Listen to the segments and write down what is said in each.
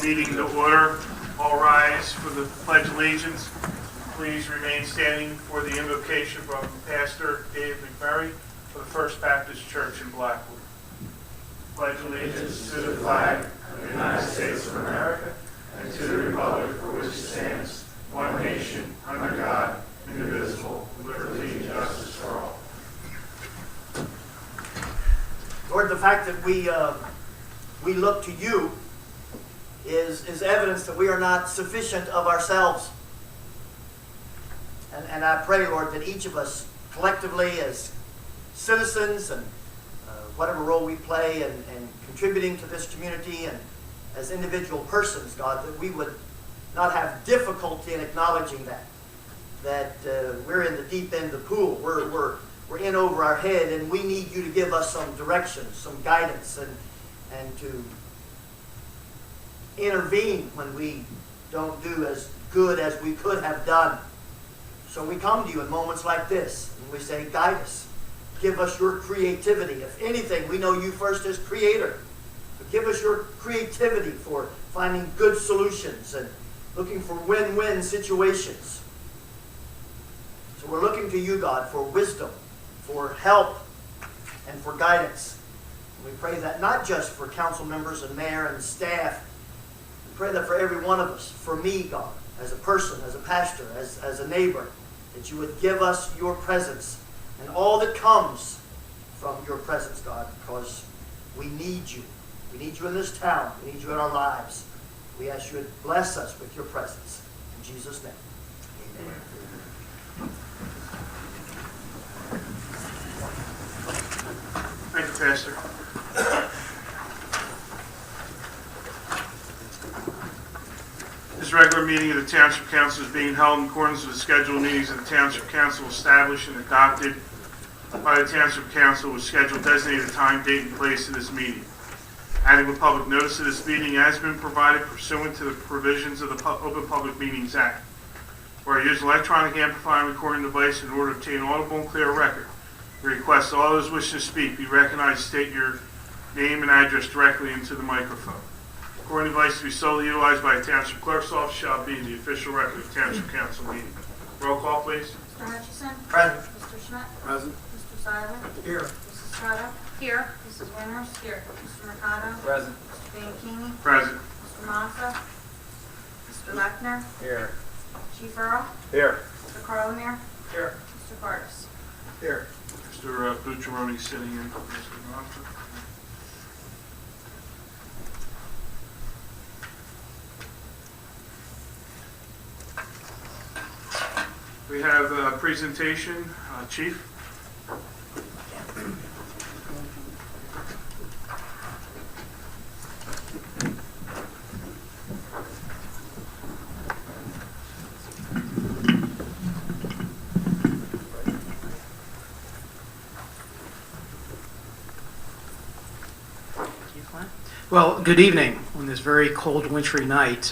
meeting to order. All rise for the Pledge of Allegiance. Please remain standing for the invocation from Pastor Dave McMurray for the First Baptist Church in Blackwood. Pledge allegiance to the flag of the United States of America and to the republic for which it stands, one nation, under God, indivisible, with liberty and justice for all. Lord, the fact that we look to you is evidence that we are not sufficient of ourselves. And I pray, Lord, that each of us collectively as citizens and whatever role we play in contributing to this community and as individual persons, God, that we would not have difficulty in acknowledging that we're in the deep end of the pool. We're in over our head, and we need you to give us some direction, some guidance, and to intervene when we don't do as good as we could have done. So we come to you in moments like this, and we say, guide us. Give us your creativity. If anything, we know you first as creator. But give us your creativity for finding good solutions and looking for win-win situations. So we're looking to you, God, for wisdom, for help, and for guidance. And we pray that not just for council members and mayor and staff. We pray that for every one of us, for me, God, as a person, as a pastor, as a neighbor, that you would give us your presence and all that comes from your presence, God, because we need you. We need you in this town. We need you in our lives. We ask you to bless us with your presence. In Jesus' name, amen. Thank you, Pastor. This regular meeting of the Township Council is being held in accordance with the scheduled meetings of the Township Council established and adopted by the Township Council, with scheduled designated time, date, and place of this meeting. Adequate public notice of this meeting has been provided pursuant to the provisions of the Open Public Meetings Act, where I use an electronic amplifying recording device in order to obtain audible and clear record. We request all those wishing to speak be recognized, state your name and address directly into the microphone. Recording device to be solely utilized by the Township Clerk's Office shall be the official record of Township Council meeting. Roll call, please. Mr. Hutchison? Present. Mr. Schmidt? Present. Mr. Seiler? Here. Mrs. Trotta? Here. Mrs. Winters? Here. Mr. Mercado? Present. Mr. Bianchini? Present. Mr. Massa? Mr. Lechner? Here. Chief Earl? Here. Mr. Carlemere? Here. Mr. Cardis? Here. Mr. Bucciaroni sitting in for Mr. Moffitt. We have a presentation. Chief? Well, good evening on this very cold, wintry night.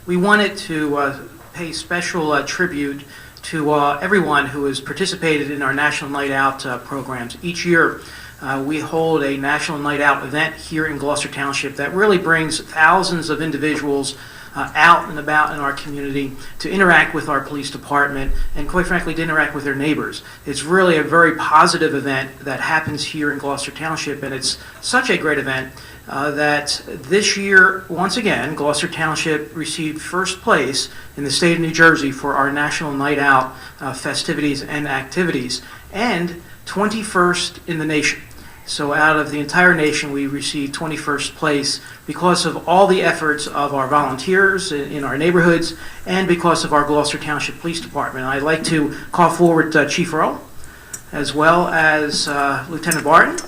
We wanted to pay special tribute to everyone who has participated in our National Night Out programs. Each year, we hold a National Night Out event here in Gloucester Township that really brings thousands of individuals out and about in our community to interact with our police department and, quite frankly, to interact with their neighbors. It's really a very positive event that happens here in Gloucester Township, and it's such a great event that this year, once again, Gloucester Township received first place in the state of New Jersey for our National Night Out festivities and activities, and 21st in the nation. So out of the entire nation, we received 21st place because of all the efforts of our volunteers in our neighborhoods and because of our Gloucester Township Police Department. I'd like to call forward Chief Earl, as well as Lieutenant Barton,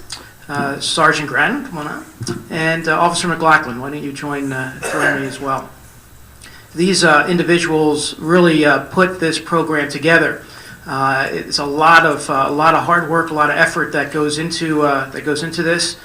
Sergeant Grannon, come on up, and Officer McLaughlin. Why don't you join me as well? These individuals really put this program together. It's a lot of hard work, a lot of effort that goes into this.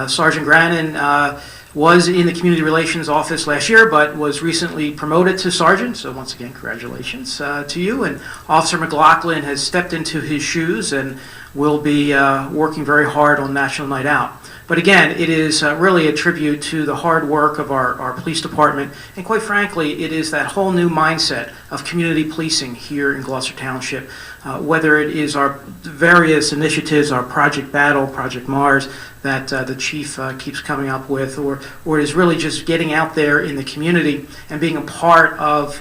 Sergeant Grannon was in the Community Relations Office last year, but was recently promoted to Sergeant. So once again, congratulations to you. And Officer McLaughlin has stepped into his shoes and will be working very hard on National Night Out. But again, it is really a tribute to the hard work of our police department, and quite frankly, it is that whole new mindset of community policing here in Gloucester Township. Whether it is our various initiatives, our Project Battle, Project Mars, that the chief keeps coming up with, or it is really just getting out there in the community and being a part of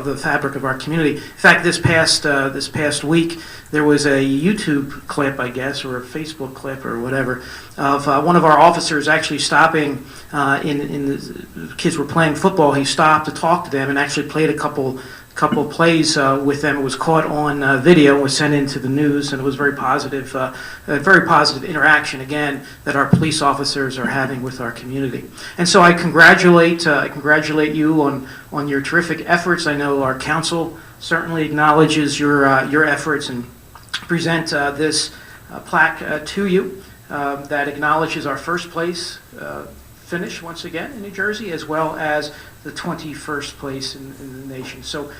the fabric of our community. In fact, this past week, there was a YouTube clip, I guess, or a Facebook clip or whatever, of one of our officers actually stopping the kids were playing football. He stopped to talk to them and actually played a couple of plays with them. It was caught on video and was sent into the news, and it was very positive interaction, again, that our police officers are having with our community. And so I congratulate you on your terrific efforts. I know our council certainly acknowledges your efforts, and present this plaque to you that acknowledges our first place finish once again in New Jersey, as well as the 21st place in the nation. So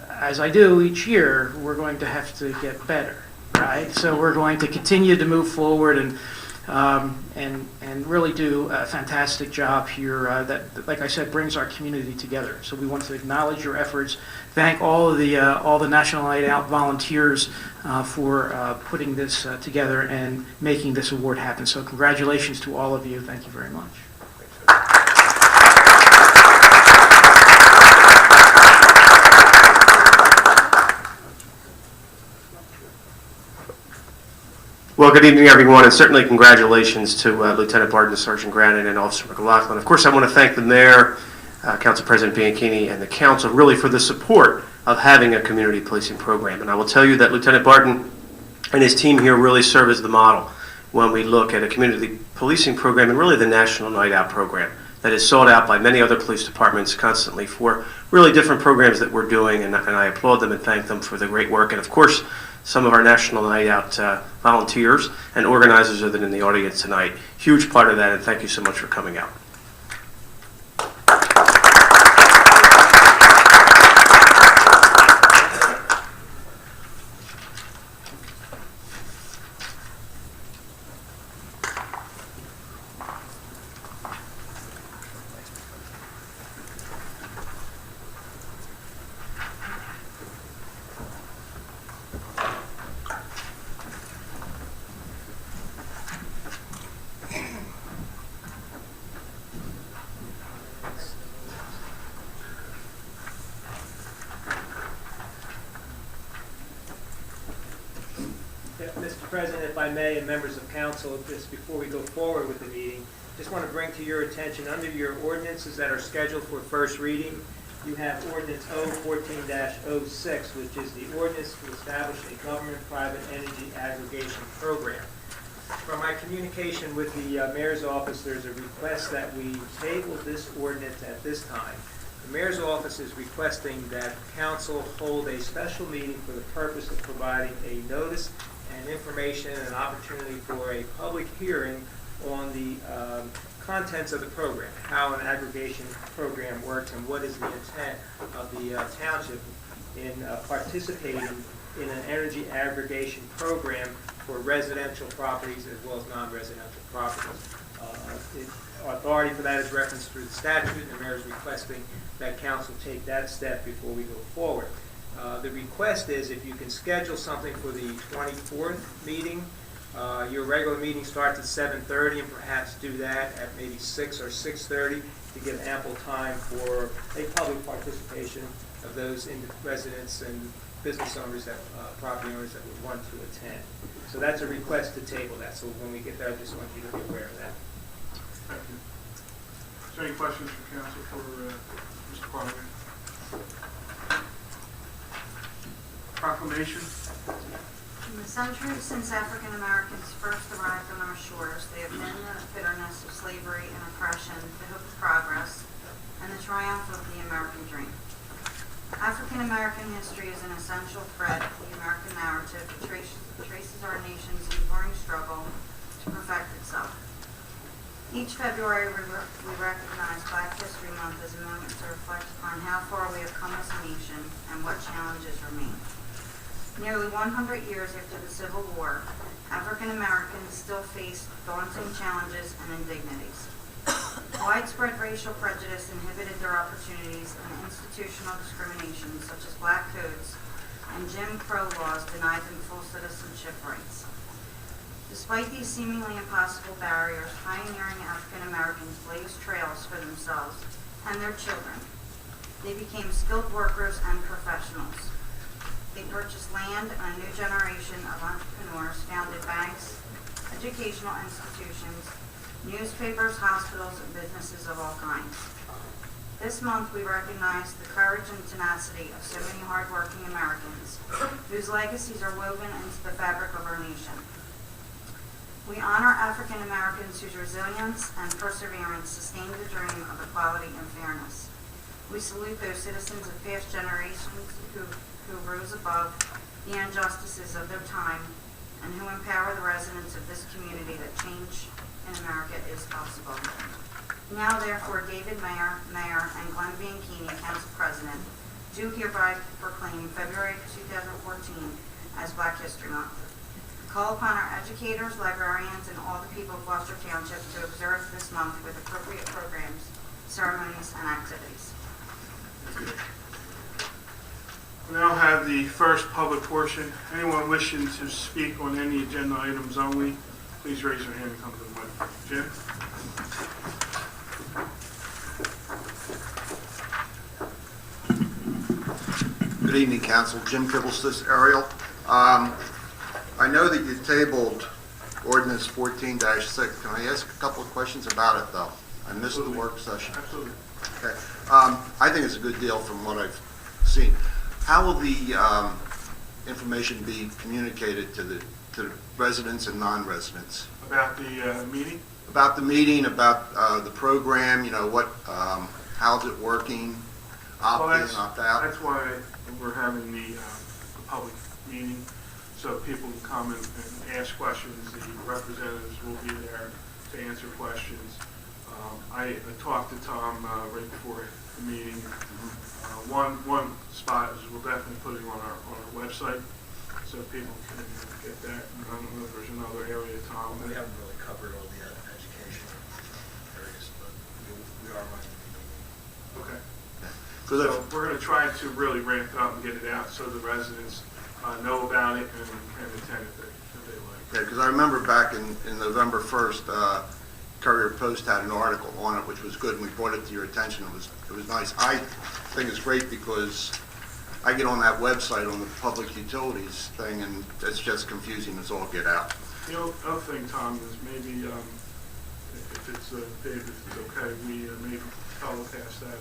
as I do each year, we're going to have to get better, right? So we're going to continue to move forward and really do a fantastic job here that, like I said, brings our community together. So we want to acknowledge your efforts, thank all the National Night Out volunteers for putting this together and making this award happen. So congratulations to all of you. Thank you very much. Well, good evening, everyone, and certainly congratulations to Lieutenant Barton, Sergeant Grannon, and Officer McLaughlin. Of course, I want to thank the Mayor, Council President Bianchini, and the Council really for the support of having a community policing program. And I will tell you that Lieutenant Barton and his team here really serve as the model when we look at a community policing program and really the National Night Out program that is sought out by many other police departments constantly for really different programs that we're doing, and I applaud them and thank them for the great work. And of course, some of our National Night Out volunteers and organizers are in the audience tonight. Huge part of that, and thank you so much for coming out. Mr. President, if I may, and members of council, just before we go forward with the meeting, just want to bring to your attention, under your ordinances that are scheduled for first reading, you have ordinance O14-06, which is the ordinance to establish a government-private energy aggregation program. From my communication with the mayor's office, there's a request that we table this ordinance at this time. The mayor's office is requesting that council hold a special meeting for the purpose of providing a notice and information and an opportunity for a public hearing on the contents of the program, how an aggregation program works, and what is the intent of the township in participating in an energy aggregation program for residential properties as well as non-residential properties. Authority for that is referenced through the statute, and the mayor is requesting that council take that step before we go forward. The request is if you can schedule something for the 24th meeting. Your regular meeting starts at 7:30, and perhaps do that at maybe 6 or 6:30 to give ample time for a public participation of those residents and business owners, property owners that would want to attend. So that's a request to table that. So when we get there, I just want you to be aware of that. Thank you. Is there any questions from council for Mr. Parliament? Proclamation. In the centuries since African Americans first arrived on our shores, they have known the bitterness of slavery and oppression, the hope of progress, and the triumph of the American dream. African American history is an essential thread of the American narrative that traces our nation's enduring struggle to perfect itself. Each February, we recognize Black History Month as a moment to reflect upon how far we have come as a nation and what challenges remain. Nearly 100 years after the Civil War, African Americans still face daunting challenges and indignities. Widespread racial prejudice inhibited their opportunities, and institutional discrimination, such as black codes and Jim Crow laws, denied them full citizenship rights. Despite these seemingly impossible barriers, pioneering African Americans blazed trails for themselves and their children. They became skilled workers and professionals. They purchased land, and a new generation of entrepreneurs founded banks, educational institutions, newspapers, hospitals, and businesses of all kinds. This month, we recognize the courage and tenacity of so many hardworking Americans whose legacies are woven into the fabric of our nation. We honor African Americans whose resilience and perseverance sustained the dream of equality and fairness. We salute those citizens of past generations who rose above the injustices of their time and who empower the residents of this community that change in America is possible. Now, therefore, David Mayer, and Glenn Bianchini, Council President, do hereby proclaim February 2014 as Black History Month. Call upon our educators, librarians, and all the people of Gloucester Township to observe this month with appropriate programs, ceremonies, and activities. We now have the first public portion. Anyone wishing to speak on any agenda items only, please raise your hand and come to the mic. Jim? Good evening, Council. Jim Kibblestis, Ariel. I know that you tabled ordinance 14-6. Can I ask a couple of questions about it, though? I missed the work session. Absolutely. Okay. I think it's a good deal from what I've seen. How will the information be communicated to the residents and non-residents? About the meeting? About the meeting, about the program, you know, how's it working, opt-in, opt-out? That's why we're having the public meeting, so people can come and ask questions. The representatives will be there to answer questions. I talked to Tom right before the meeting. One spot is we'll definitely put it on our website so people can get that. And I don't know if there's another area, Tom. We haven't really covered all the education areas, but we are running the meeting. Okay. So So we're going to try to really ramp it up and get it out so the residents know about it and can attend if they like. Okay, because I remember back in November 1st, Courier Post had an article on it, which was good, and we brought it to your attention. It was nice. I think it's great because I get on that website on the public utilities thing, and it's just confusing as all get out. The other thing, Tom, is maybe if it's Dave, if it's okay, we maybe telecast that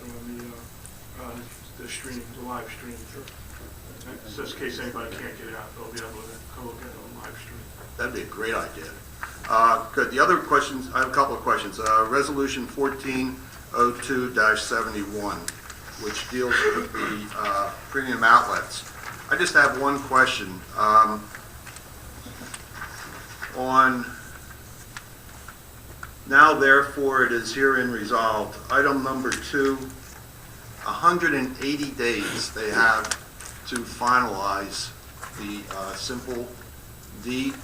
on the stream, the live stream. Just in case anybody can't get out, they'll be able to go look at it on live stream. That'd be a great idea. Good. The other questions, I have a couple of questions. Resolution 1402-71, which deals with the premium outlets. I just have one question. On now, therefore, it is herein resolved. Item number 2, 180 days they have to finalize the simple deed.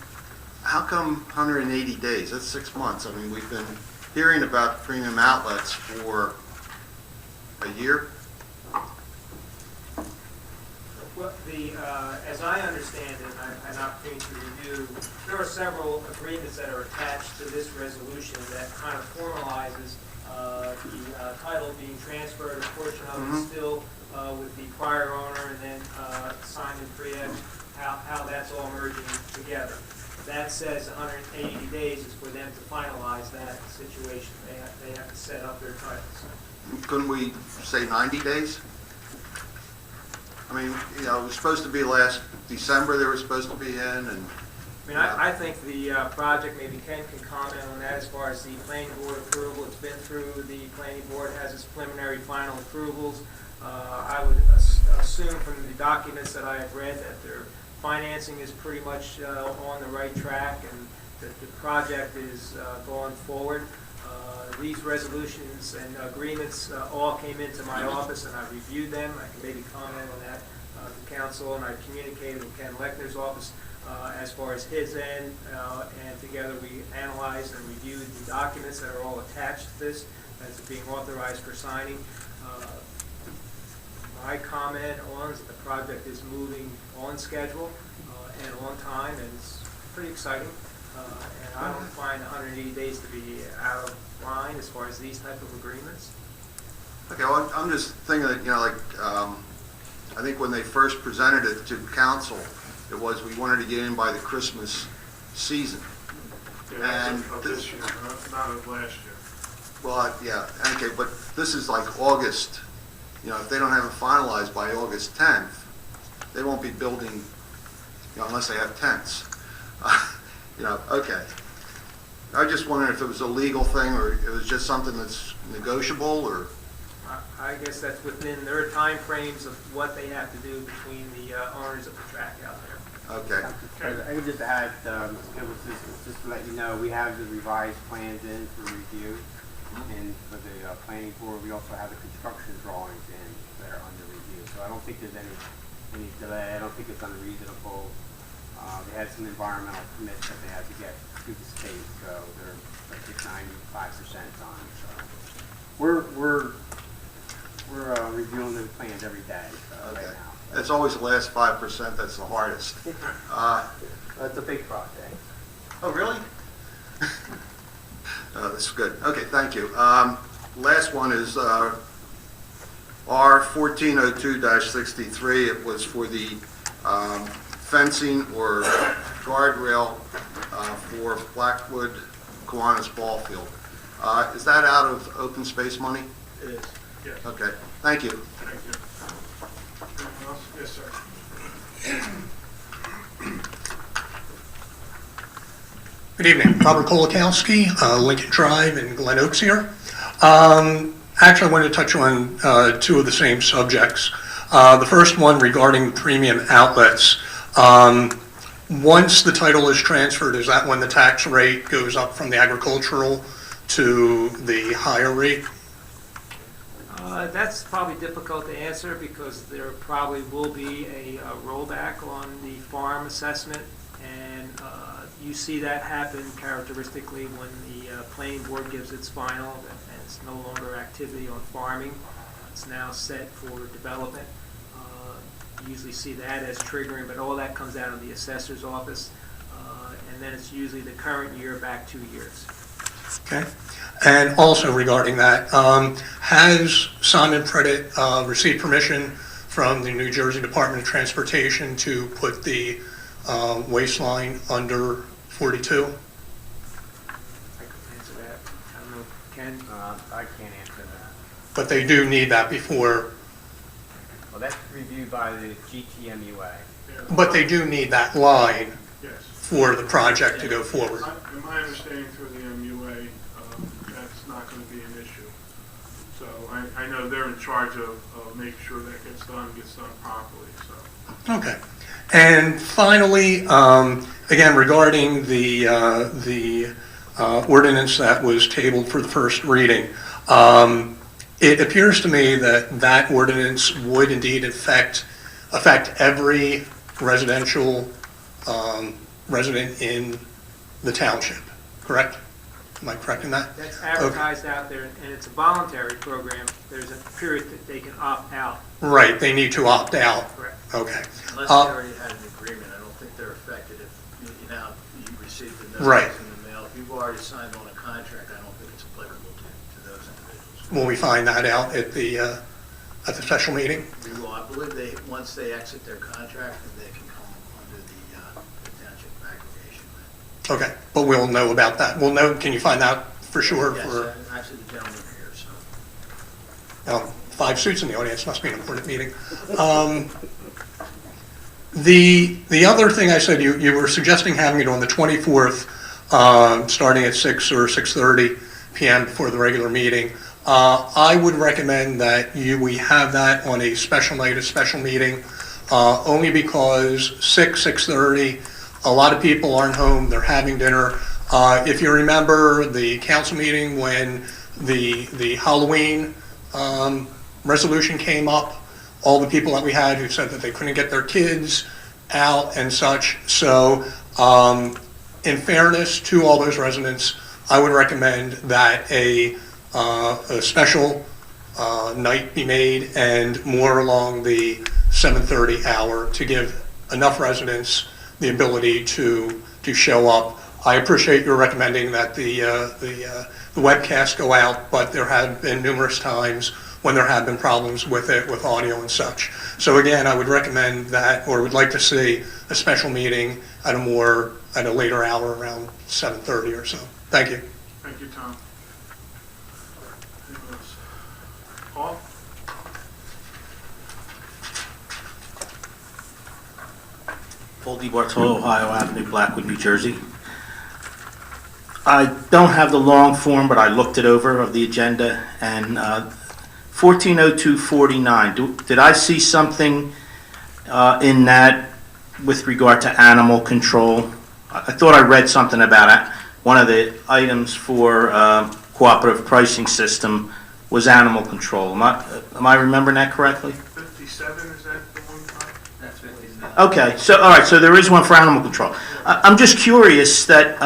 How come 180 days? That's 6 months. I mean, we've been hearing about premium outlets for a year. Well, as I understand it, and I've had an opportunity to review, there are several agreements that are attached to this resolution that kind of formalizes the title being transferred, a portion of it still with the prior owner, and then signed and preempt, how that's all merging together. That says 180 days is for them to finalize that situation. They have to set up their titles. Couldn't we say 90 days? I mean, you know, it was supposed to be last December they were supposed to be in, and... I mean, I think the project, maybe Ken can comment on that as far as the planning board approval. It's been through, the planning board has its preliminary final approvals. I would assume from the documents that I have read that their financing is pretty much on the right track, and that the project is going forward. These resolutions and agreements all came into my office, and I reviewed them. I can maybe comment on that the council, and I communicated with Ken Lechner's office as far as his end, and together we analyzed and reviewed the documents that are all attached to this as being authorized for signing. My comment on is that the project is moving on schedule and on time, and it's pretty exciting. And I don't find 180 days to be out of line as far as these type of agreements. Okay, well, I'm just thinking that, I think when they first presented it to council, it was we wanted to get in by the Christmas season. Yeah, And of this year, not of last year. Well, yeah, okay, but this is like August, if they don't have it finalized by August 10th, they won't be building, unless they have tents. Okay. I just wondered if it was a legal thing or it was just something that's negotiable or... I guess that's within their time frames of what they have to do between the owners of the track out there. Okay. I would just add, it was just to let you know, we have the revised plans in for review, and for the planning board, we also have the construction drawings in that are under review. So I don't think there's any delay. I don't think it's unreasonable. They had some environmental permits that they had to get through the state, so they're like 95% on. So we're reviewing the plans every day right now. So. It's always the last 5% that's the hardest. That's a big project. Oh, really? This is good. Okay, thank you. Last one is R 1402-63. It was for the fencing or guardrail for Blackwood Kiwanis Ball Field. Is that out of open space money? It is. Yes. Okay, thank you. Thank you. Anything else? Yes, sir. Good evening. Robert Kolakowski, Lincoln Drive in Glen Oaks here. Actually, I wanted to touch on two of the same subjects. The first one regarding premium outlets. Once the title is transferred, is that when the tax rate goes up from the agricultural to the higher rate? That's probably difficult to answer because there probably will be a rollback on the farm assessment, and you see that happen characteristically when the planning board gives its final, and it's no longer activity on farming. It's now set for development. You usually see that as triggering, but all that comes out of the assessor's office, and then it's usually the current year back 2 years. Okay. And also regarding that, has Simon Credit received permission from the New Jersey Department of Transportation to put the waistline under 42? I can answer that. I don't know, Ken? I can't answer that. But they do need that before, Well, that's reviewed by the GTMUA. but they do need that line Yes. for the project to go forward. In my understanding through the MUA, that's not going to be an issue. So I know they're in charge of making sure that gets done properly, so. Okay. And finally, again, regarding the ordinance that was tabled for the first reading, it appears to me that that ordinance would indeed affect every residential resident in the township, correct? Am I correct in that? That's advertised out there, and it's a voluntary program. There's a period that they can opt out. Right, they need to opt out. Correct. Okay. Unless they already had an agreement, I don't think they're affected if, you received the Right. notice in the mail. If you've already signed on a contract, I don't think it's applicable to those individuals. Will we find that out at the special meeting? We will, I believe once they exit their contract, then they can come under the township aggregation. Okay, but we'll know about that. We'll know, can you find out for sure? Yes, For actually the gentleman here, so. 5 suits in the audience, must be an important meeting. The other thing I said, you were suggesting having it on the 24th, starting at 6 or 6:30 p.m. before the regular meeting. I would recommend that we have that on a special night, a special meeting, only because 6:30, a lot of people aren't home, they're having dinner. If you remember the council meeting when the Halloween resolution came up, all the people that we had who said that they couldn't get their kids out and such. So in fairness to all those residents, I would recommend that a special night be made and more along the 7:30 hour to give enough residents the ability to show up. I appreciate your recommending that the webcast go out, but there have been numerous times when there have been problems with it, with audio and such. So again, I would recommend that, or would like to see a special meeting at a later hour, around 7:30 or so. Thank you. Thank you, Tom. Anyone else? Paul? Paul DiBartolo, Ohio Avenue, Blackwood, New Jersey. I don't have the long form, but I looked it over of the agenda, and 140249, did I see something in that with regard to animal control? I thought I read something about it. One of the items for cooperative pricing system was animal control. Am I remembering that correctly? 57, is that the one? That's 57. Okay, so, all right, so there is one for animal control. I'm just curious that,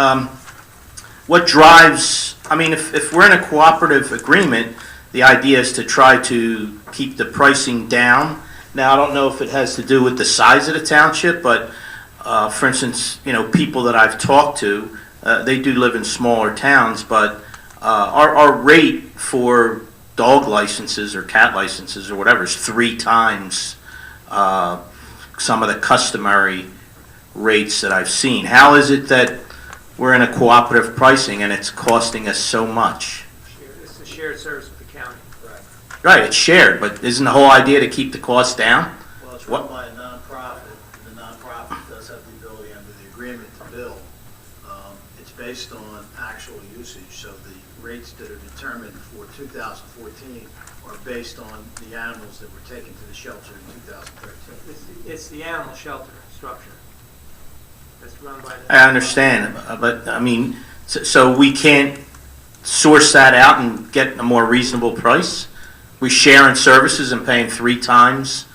what drives, I mean, if we're in a cooperative agreement, the idea is to try to keep the pricing down. Now, I don't know if it has to do with the size of the township, but, for instance, you know, people that I've talked to, they do live in smaller towns, but our rate for dog licenses or cat licenses or whatever is 3 times some of the customary rates that I've seen. How is it that we're in a cooperative pricing and it's costing us so much? It's a shared service with the county. Right, it's shared, but isn't the whole idea to keep the cost down? Well, it's What- run by a nonprofit. The nonprofit does have the ability under the agreement to bill. It's based on actual usage, so the rates that are determined for 2014 are based on the animals that were taken to the shelter in 2013. It's the animal shelter structure that's run by the... I understand, but I mean, so we can't source that out and get a more reasonable price? We sharing services and paying 3 times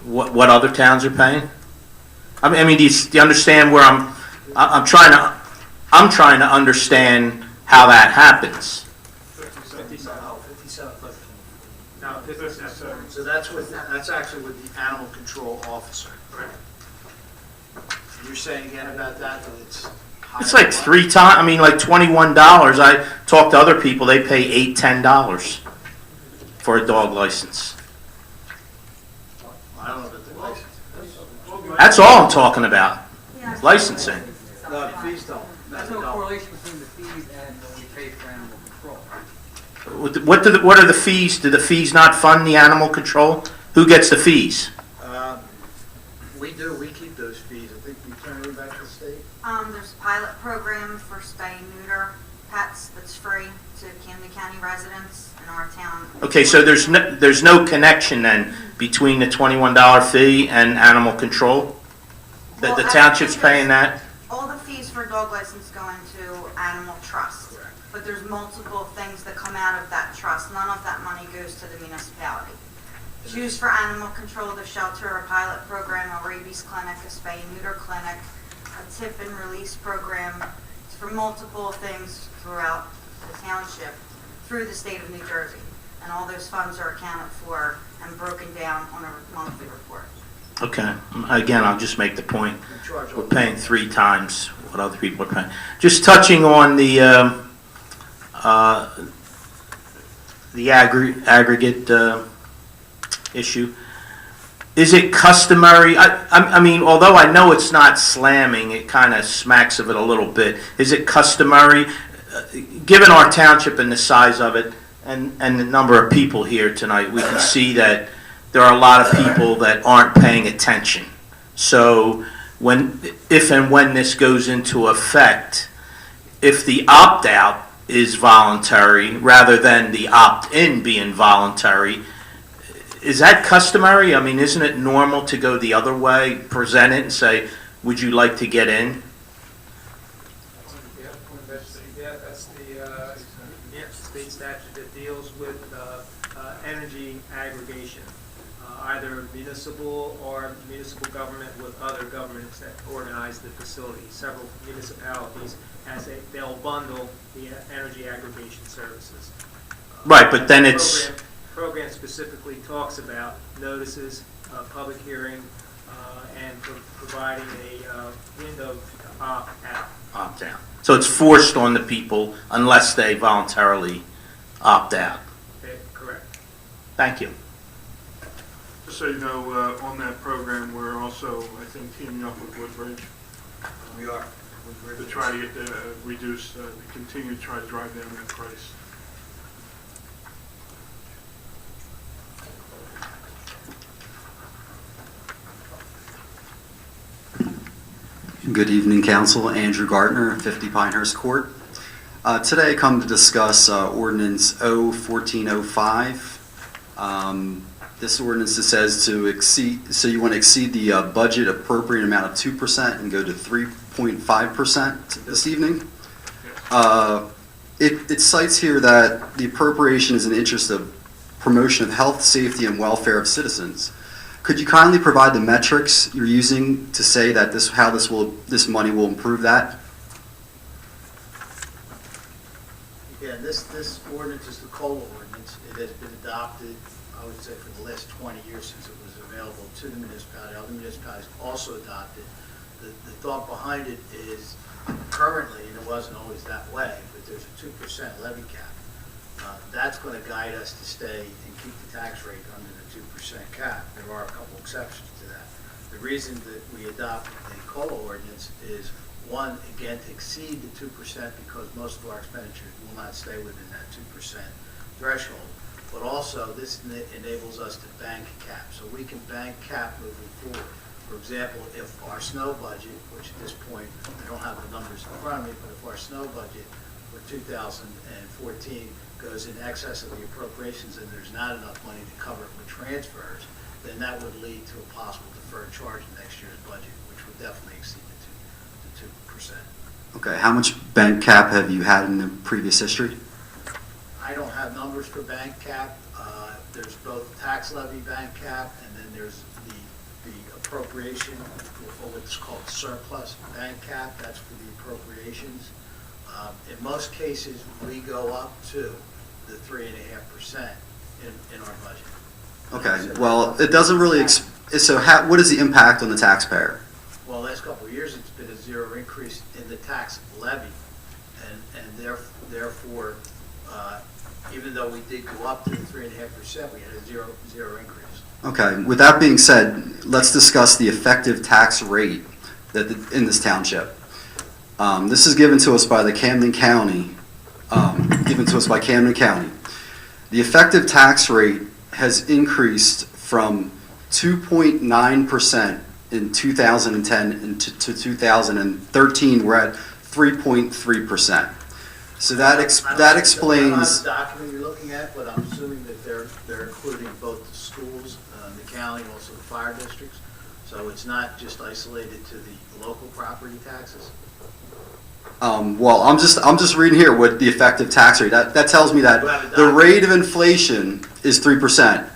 what other towns are paying? I mean, do you understand where I'm trying to understand how that happens? 57. No, 57. So that's actually with the animal control officer. You're saying again about that it's higher? It's like 3 times, I mean, like $21. I talked to other people, they pay $8, $10 for a dog license. I don't know about the license. That's all I'm talking about, licensing. No, the fees don't. There's no correlation between the fees and what we pay for animal control. What are the fees? Do the fees not fund the animal control? Who gets the fees? We do, we keep those fees. I think we turn it back to the state. There's a pilot program for spay and neuter pets that's free to Camden County residents in our town. Okay, so there's no connection then between the $21 fee and animal control? The Well, township's actually, paying that? All the fees for a dog license go into animal trust, but there's multiple things that come out of that trust. None of that money goes to the municipality. It's used for animal control, the shelter, a pilot program, a rabies clinic, a spay and neuter clinic, a tip and release program. It's for multiple things throughout the township through the state of New Jersey. And all those funds are accounted for and broken down on a monthly report. Okay, again, I'll just make the point. We charge all We're paying 3 times what other people are paying. Just touching on the aggregate issue. Is it customary, I mean, although I know it's not slamming, it kind of smacks of it a little bit. Is it customary, given our township and the size of it and the number of people here tonight, we can see that there are a lot of people that aren't paying attention. So if and when this goes into effect, if the opt-out is voluntary rather than the opt-in being voluntary, is that customary? I mean, isn't it normal to go the other way, present it and say, would you like to get in? Yeah, that's the state statute that deals with energy aggregation. either municipal or municipal government with other governments that organize the facility. Several municipalities, they'll bundle the energy aggregation services. Right, but then it's... Program specifically talks about notices, public hearing, and providing a window to opt out. Opt out. So it's forced on the people unless they voluntarily opt out. Okay, correct. Thank you. Just so you know, on that program, we're also, I think, teaming up with Woodbridge. We are. To try to get reduce, to continue to try to drive down that price. Good evening, Council. Andrew Gardner, 50 Pinehurst Court. Today I come to discuss Ordinance 01405. This ordinance says to exceed, so you want to exceed the budget appropriate amount of 2% and go to 3.5% this evening. It cites here that the appropriation is in the interest of promotion of health, safety, and welfare of citizens. Could you kindly provide the metrics you're using to say that this money will improve that? Yeah, this ordinance is the COLA ordinance. It has been adopted, I would say, for the last 20 years since it was available to the municipality. Other municipalities also adopted. The thought behind it is currently, and it wasn't always that way, but there's a 2% levy cap. That's going to guide us to stay and keep the tax rate under the 2% cap. There are a couple exceptions to that. The reason that we adopt the COLA ordinance is, one, again, to exceed the 2% because most of our expenditures will not stay within that 2% threshold. But also, this enables us to bank cap. So we can bank cap moving forward. For example, if our snow budget, which at this point, I don't have the numbers in front of me, but if our snow budget for 2014 goes in excess of the appropriations and there's not enough money to cover it with transfers, then that would lead to a possible deferred charge in next year's budget, which would definitely exceed the 2%. Okay, how much bank cap have you had in the previous history? I don't have numbers for bank cap. There's both tax levy bank cap and then there's the appropriation, or what's called surplus bank cap. That's for the appropriations. In most cases, we go up to the 3.5% in our budget. Okay, well, it doesn't really, so what is the impact on the taxpayer? Well, the last couple of years, it's been a zero increase in the tax levy, and therefore, even though we did go up to the 3.5%, we had a zero increase. Okay, with that being said, let's discuss the effective tax rate in this township. This is given to us by the Camden County, The effective tax rate has increased from 2.9% in 2010 to 2013. We're at 3.3%. So that explains. I don't know the document you're looking at, but I'm assuming that they're including both the schools, the county, and also the fire districts. So it's not just isolated to the local property taxes. Well, I'm just reading here what the effective tax rate. That tells me that the rate of inflation is 3%.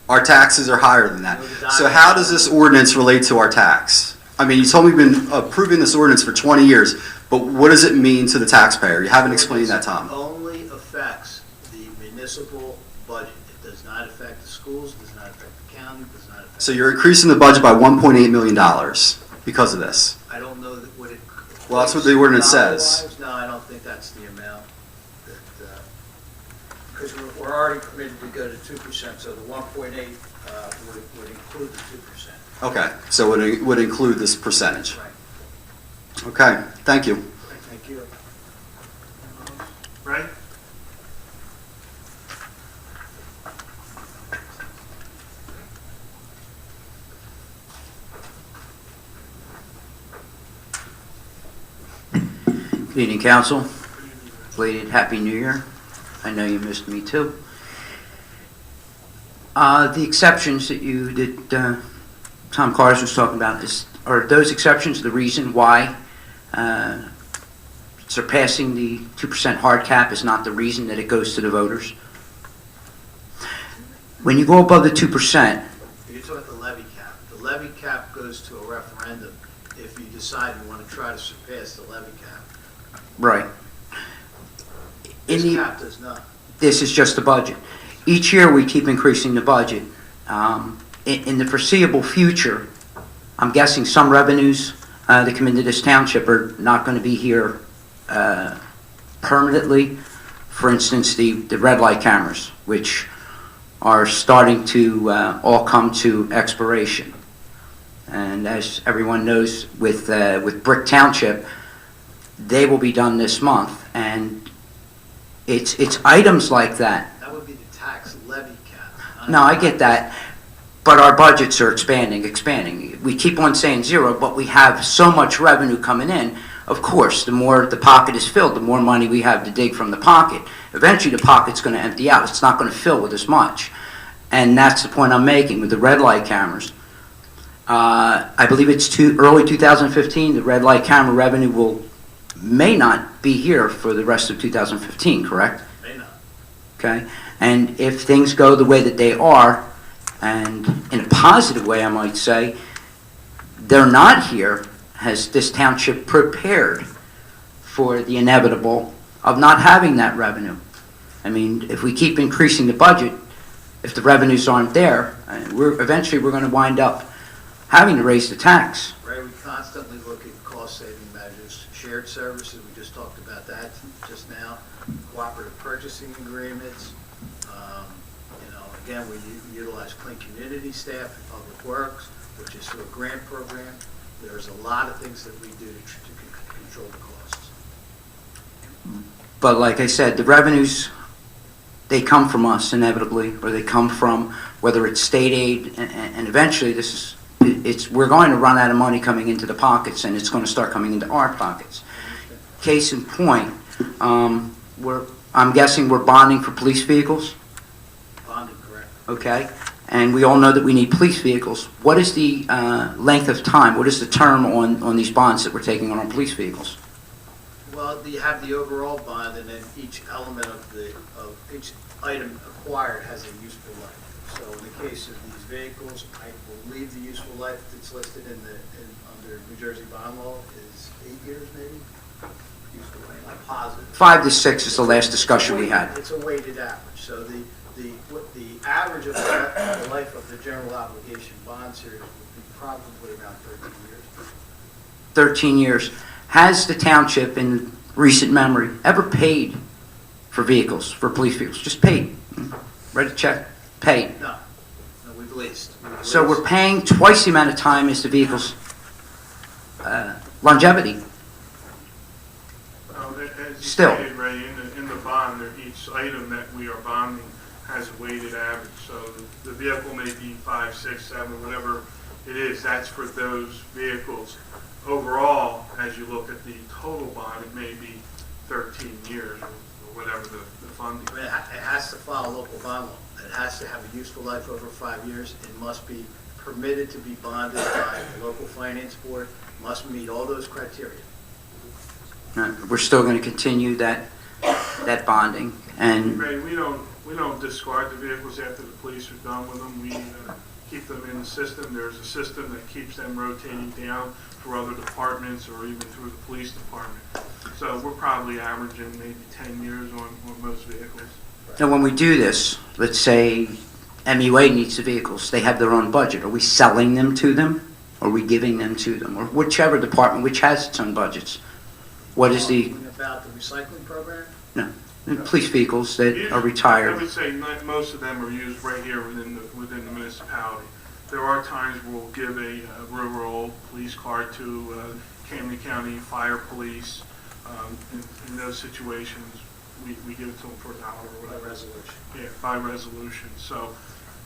Our taxes are higher than that. So how does this ordinance relate to our tax? I mean, you told me we've been approving this ordinance for 20 years, but what does it mean to the taxpayer? You haven't explained that, Tom. It only affects the municipal budget. It does not affect the schools, does not affect the county, does not affect. So you're increasing the budget by $1.8 million because of this. I don't know what it. Well, that's what the ordinance says. No, I don't think that's the amount because we're already committed to go to 2%, so the 1.8 would include the 2%. Okay, so it would include this percentage. Right. Okay, thank you. Thank you. Right? Good evening, Council. Belated Happy New Year. I know you missed me too. The exceptions that Tom Cars was talking about, are those exceptions the reason why surpassing the 2% hard cap is not the reason that it goes to the voters? When you go above the 2%, levy cap goes to a referendum if you decide you want to try to surpass the levy cap. Right. This In the- cap does not. This is just the budget. Each year, we keep increasing the budget. In the foreseeable future, I'm guessing some revenues that come into this township are not going to be here permanently. For instance, the red light cameras, which are starting to all come to expiration. And as everyone knows, with Brick Township, they will be done this month. And it's items like that. That would be the tax levy cap. No, I get that, but our budgets are expanding. We keep on saying zero, but we have so much revenue coming in. Of course, the more the pocket is filled, the more money we have to dig from the pocket. Eventually, the pocket's going to empty out. It's not going to fill with as much. And that's the point I'm making with the red light cameras. I believe it's early 2015, the red light camera revenue may not be here for the rest of 2015, correct? May not. Okay, and if things go the way that they are, and in a positive way, I might say, they're not here, has this township prepared for the inevitable of not having that revenue? I mean, if we keep increasing the budget, if the revenues aren't there, eventually we're going to wind up having to raise the tax. Right, we constantly look at cost-saving measures, shared services, we just talked about that just now, cooperative purchasing agreements. Again, we utilize clean community staff in public works, which is through a grant program. There's a lot of things that we do to control the costs. But like I said, the revenues, they come from us inevitably, or they come from whether it's state aid, and eventually we're going to run out of money coming into the pockets, and it's going to start coming into our pockets. Case in point, I'm guessing we're bonding for police vehicles, Bonding, correct. okay? And we all know that we need police vehicles. What is the length of time? What is the term on these bonds that we're taking on our police vehicles? Well, you have the overall bond, and then each element of each item acquired has a useful life. So in the case of these vehicles, I believe the useful life that's listed under New Jersey bond law is 8 years, maybe? Useful life, I'm positive. 5 to 6 is the last discussion we had. It's a weighted average. So the average of the life of the general obligation bond series would be probably around 13 years. 13 years. Has the township in recent memory ever paid for vehicles, for police vehicles? Just paid. Write a check, paid. No, we've leased. So we're paying twice the amount of time as the vehicle's longevity. Well, as you Still. stated, Ray, in the bond, each item that we are bonding has a weighted average. So the vehicle may be 5, 6, 7, whatever it is, that's for those vehicles. Overall, as you look at the total bond, it may be 13 years or whatever the funding. I mean, it has to follow local bond law. It has to have a useful life over 5 years. It must be permitted to be bonded by the local finance board, must meet all those criteria. We're still going to continue that bonding. And Ray, we don't discard the vehicles after the police are done with them. We keep them in the system. There's a system that keeps them rotating down for other departments or even through the police department. So we're probably averaging maybe 10 years on most vehicles. now when we do this, let's say MUA needs the vehicles, they have their own budget. Are we selling them to them? Or are we giving them to them? Or whichever department, which has its own budgets. What is the Talking about the recycling program? police vehicles that are retired? I would say most of them are used right here within the municipality. There are times where we'll give a rural police car to Camden County Fire Police. In those situations, we give it to them for $1 or whatever. By resolution. Yeah, by resolution. So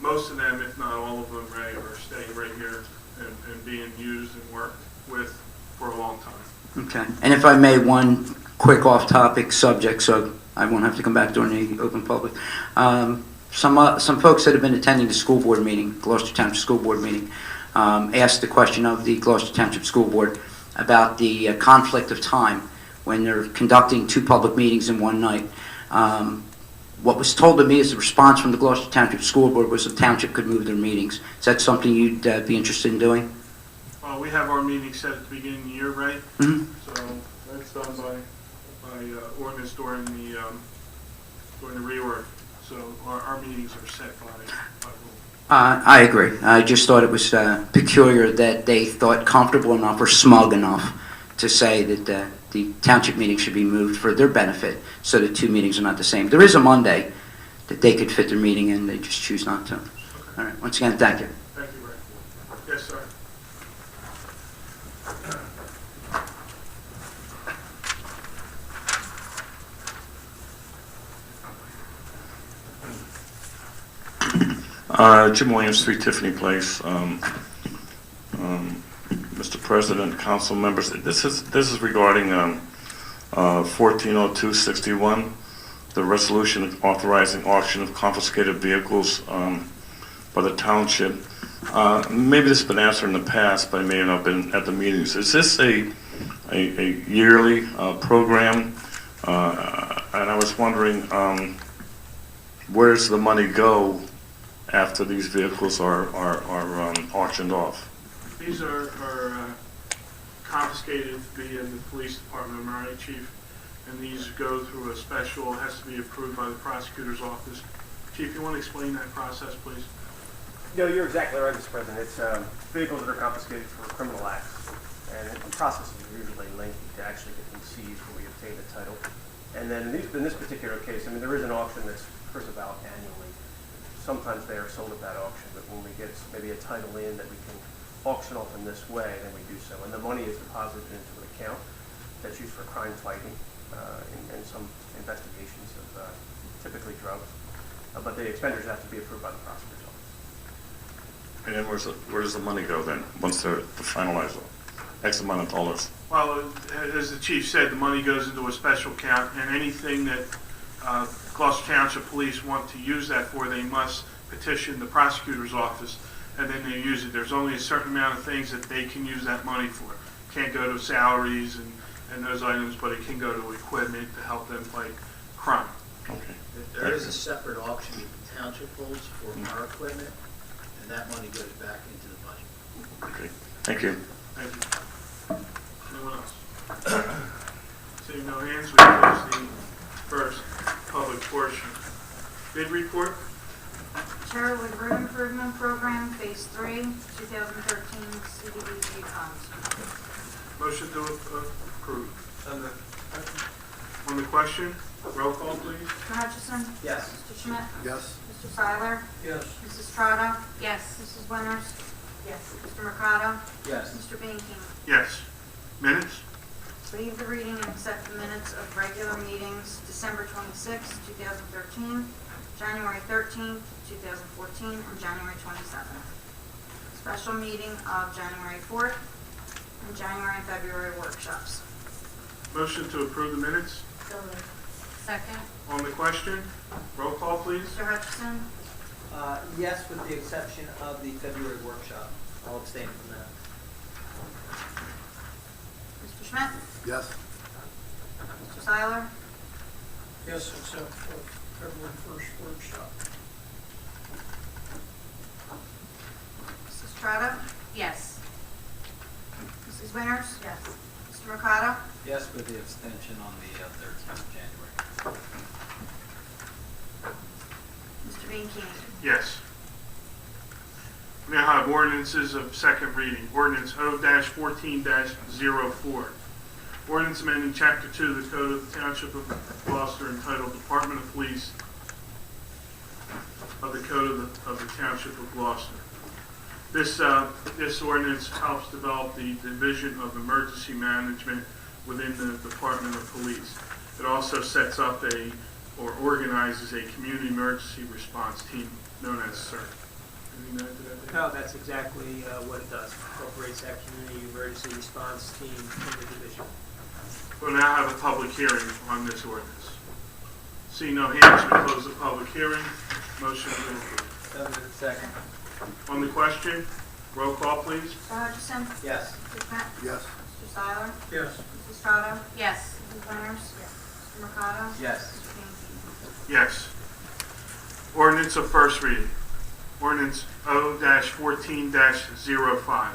most of them, if not all of them, Ray, are staying right here and being used and worked with for a long time. Okay. And if I may, one quick off-topic subject, so I won't have to come back during the open public. Some folks that have been attending the school board meeting, Gloucester Township School Board meeting, asked the question of the Gloucester Township School Board about the conflict of time when they're conducting 2 public meetings in one night. what was told to me as a response from the Gloucester Township School Board was the township could move their meetings. Is that something you'd be interested in doing? Well, we have our meeting set at the beginning of the year, right? Mhm. So that's done by ordinance during the reorg. So our meetings are set by rule. I agree. I just thought it was peculiar that they thought comfortable enough or smug enough to say that the township meeting should be moved for their benefit, so the two meetings are not the same. There is a Monday that they could fit their meeting in, they just choose not to. All right, once again, thank you. Thank you, Ray. Yes, sir. Jim Williams, 3 Tiffany Place. Mr. President, council members, this is regarding 140261, the resolution authorizing auction of confiscated vehicles by the township. Maybe this has been answered in the past, but I may not have been at the meetings. Is this a yearly program? And I was wondering, where does the money go after these vehicles are auctioned off? These are confiscated via the police department, am I right, Chief? And these go through a special, has to be approved by the prosecutor's office. Chief, you want to explain that process, please? No, you're exactly right, Mr. President. It's vehicles that are confiscated for criminal acts. And the process is usually lengthy to actually get them seized before we obtain the title. And then in this particular case, I mean, there is an auction that's occurs about annually. Sometimes they are sold at that auction, but when we get maybe a title in that we can auction off in this way, then we do so. And the money is deposited into an account that's used for crime fighting and some investigations of typically drugs. But the expenditures have to be approved by the prosecutor's office. And then where does the money go then, once they're finalized? X amount of dollars? Well, as the chief said, the money goes into a special account, and anything that Gloucester Township Police want to use that for, they must petition the prosecutor's office, and then they use it. There's only a certain amount of things that they can use that money for. Can't go to salaries and those items, but it can go to equipment to help them fight crime. Okay. There is a separate auction that the township holds for our equipment, and that money goes back into the budget. Okay. Thank you. Thank you. Anyone else? Seeing no hands, we close the first public portion. Bid report? Sherwood Road Improvement Program, Phase 3, 2013 CDBG funds. Motion to approve. On the question, roll call, please. Mr. Hutchison? Yes. Mr. Schmidt? Yes. Mr. Seiler? Yes. Mrs. Trotta? Yes. Mrs. Winters? Yes. Mr. Mercado? Yes. Mr. Banking? Yes. Minutes? Waive the reading and accept the minutes of regular meetings December 26, 2013, January 13, 2014, and January 27th. Special meeting of January 4th, and January and February workshops. Motion to approve the minutes? Second. On the question, roll call, please. Mr. Hutchison? Yes, with the exception of the February workshop. I'll abstain from that. Mr. Schmidt? Yes. Mr. Seiler? Yes, except for February 1st workshop. Mrs. Trotta? Yes. Mrs. Winters? Yes. Mr. Mercado? Yes, with the abstention on the 13th of January. Mr. Banking? Yes. We now have ordinances of second reading. Ordinance O-14-04. Ordinance amending Chapter 2 of the Code of the Township of Gloucester entitled Department of Police of the Code of the Township of Gloucester. This ordinance helps develop the Division of Emergency Management within the Department of Police. It also sets up or organizes a community emergency response team known as CERT. Anything to add to that, Dave? No, that's exactly what it does. Incorporates that community emergency response team in the division. We'll now have a public hearing on this ordinance. Seeing no hands, we close the public hearing. Motion to approve. Second. On the question, roll call, please. Mr. Hutchison? Yes. Mr. Schmidt? Yes. Mr. Seiler? Yes. Mrs. Trotta? Yes. Mrs. Winters? Yes. Mr. Mercado? Yes. Mr. Banking? Yes. Ordinance of first reading. Ordinance O-14-05.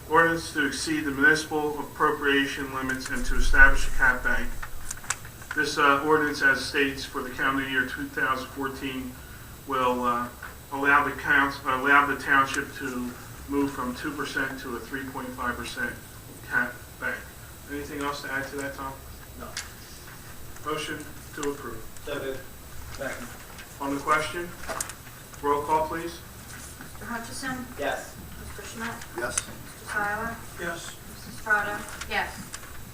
Ordinance to exceed the municipal appropriation limits and to establish a cap bank. This ordinance, as states for the calendar year 2014, will allow the township to move from 2% to a 3.5% cap bank. Anything else to add to that, Tom? No. Motion to approve. So moved. Second. On the question, roll call, please. Mr. Hutchison? Yes. Mr. Schmidt? Yes. Mr. Seiler? Yes. Mrs. Estrada? Yes.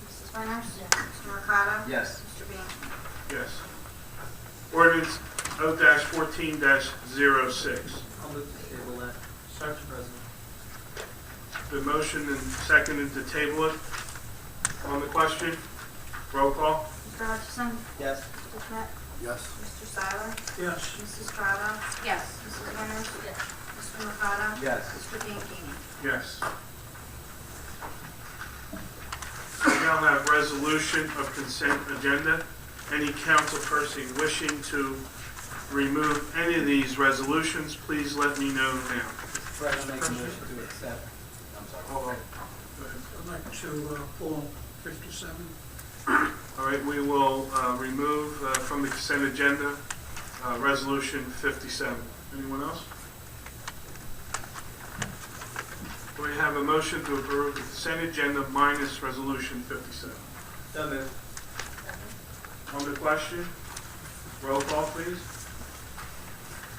Mrs. Winters? Mr. Mercado? Yes. Mr. Bianchini? Yes. Ordinance O-14-06. I'll move to table that. Mr. President. The motion and seconded to table it. On the question, roll call. Mr. Hutchison? Yes. Mr. Schmidt? Yes. Mr. Seiler? Yes. Mrs. Estrada? Yes. Mrs. Winters? Yes. Mr. Mercado? Yes. Mr. Bianchini? Yes. We now have resolution of consent agenda. Any council person wishing to remove any of these resolutions, please let me know now. Mr. President, I'll make a motion to accept. I'm sorry. Hold on. I'd like to pull 57. All right, we will remove from the consent agenda resolution 57. Anyone else? Do we have a motion to approve the consent agenda minus resolution 57? So moved. On the question, roll call, please.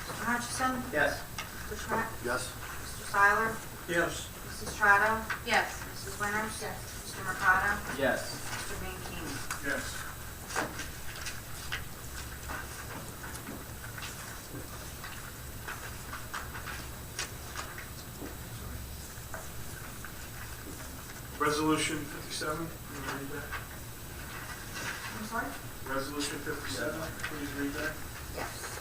Mr. Hutchison? Yes. Mr. Schmidt? Yes. Mr. Seiler? Yes. Mrs. Estrada? Yes. Mrs. Winters? Yes. Mr. Mercado? Yes. Mr. Bianchini? Yes. Resolution 57, can you read that? I'm sorry? Resolution 57, please read that. Yes.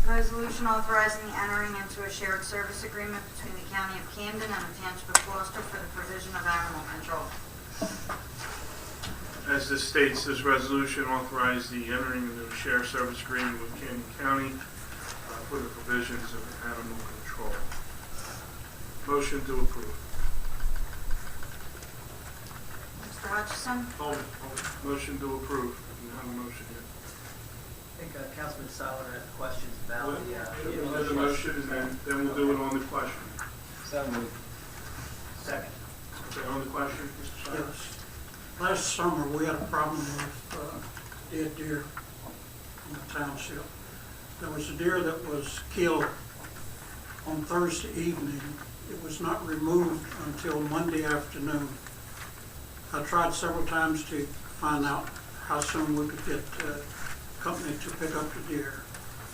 Resolution authorizing the entering into a shared service agreement between the County of Camden and the Township of Gloucester for the provision of animal control. As this states, this resolution authorizes the entering into a shared service agreement with Camden County for the provisions of animal control. Motion to approve. Mr. Hutchison? Hold it. Motion to approve. You have a motion yet. I think Councilman Seiler had questions about We'll do the motion and then we'll do it on the question. So moved. Second. Okay, on the question, Mr. Seiler? Yes. Last summer, we had a problem with dead deer in the township. There was a deer that was killed on Thursday evening. It was not removed until Monday afternoon. I tried several times to find out how soon we could get the company to pick up the deer.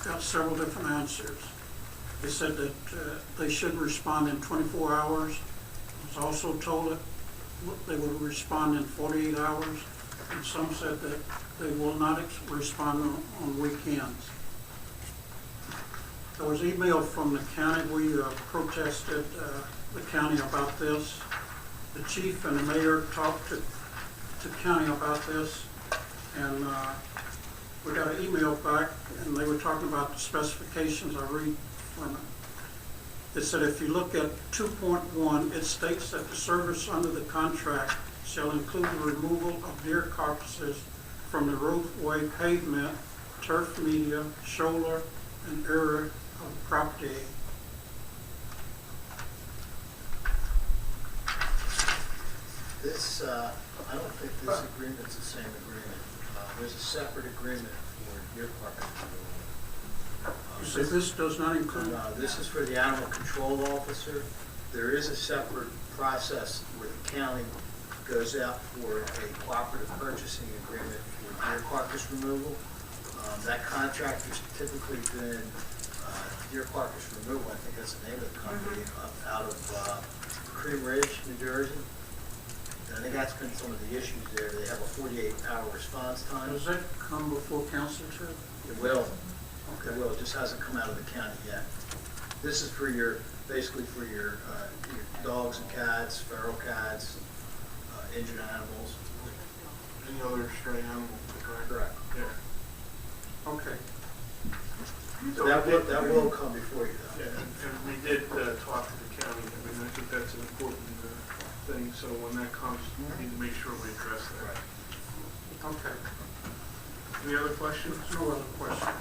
Got several different answers. They said that they should respond in 24 hours. I was also told that they would respond in 48 hours, and some said that they will not respond on weekends. There was email from the county. We protested the county about this. The chief and the mayor talked to county about this, and we got an email back, and they were talking about the specifications. I read from it. It said if you look at 2.1, it states that the service under the contract shall include the removal of deer carcasses from the roadway pavement, turf media, shoulder, and area of property. This, I don't think this agreement's the same agreement. There's a separate agreement for deer carcass removal. You said this does not include? This is for the animal control officer. There is a separate process where the county goes out for a cooperative purchasing agreement for deer carcass removal. That contractor's typically been Deer Carcass Removal, I think that's the name of the company, out of Cream Ridge, New Jersey. And I think that's been some of the issues there. They have a 48-hour response time. Does that come before council too? It will. It will. It just hasn't come out of the county yet. This is for your, basically for your dogs and cats, feral cats, injured animals. Any other stray animal, correct? Correct. Yeah. will come before you, though. Yeah, and we did talk to the county. I mean, I think that's an important thing, so when that comes, we need to make sure we address that. Okay. Any other questions? No other questions.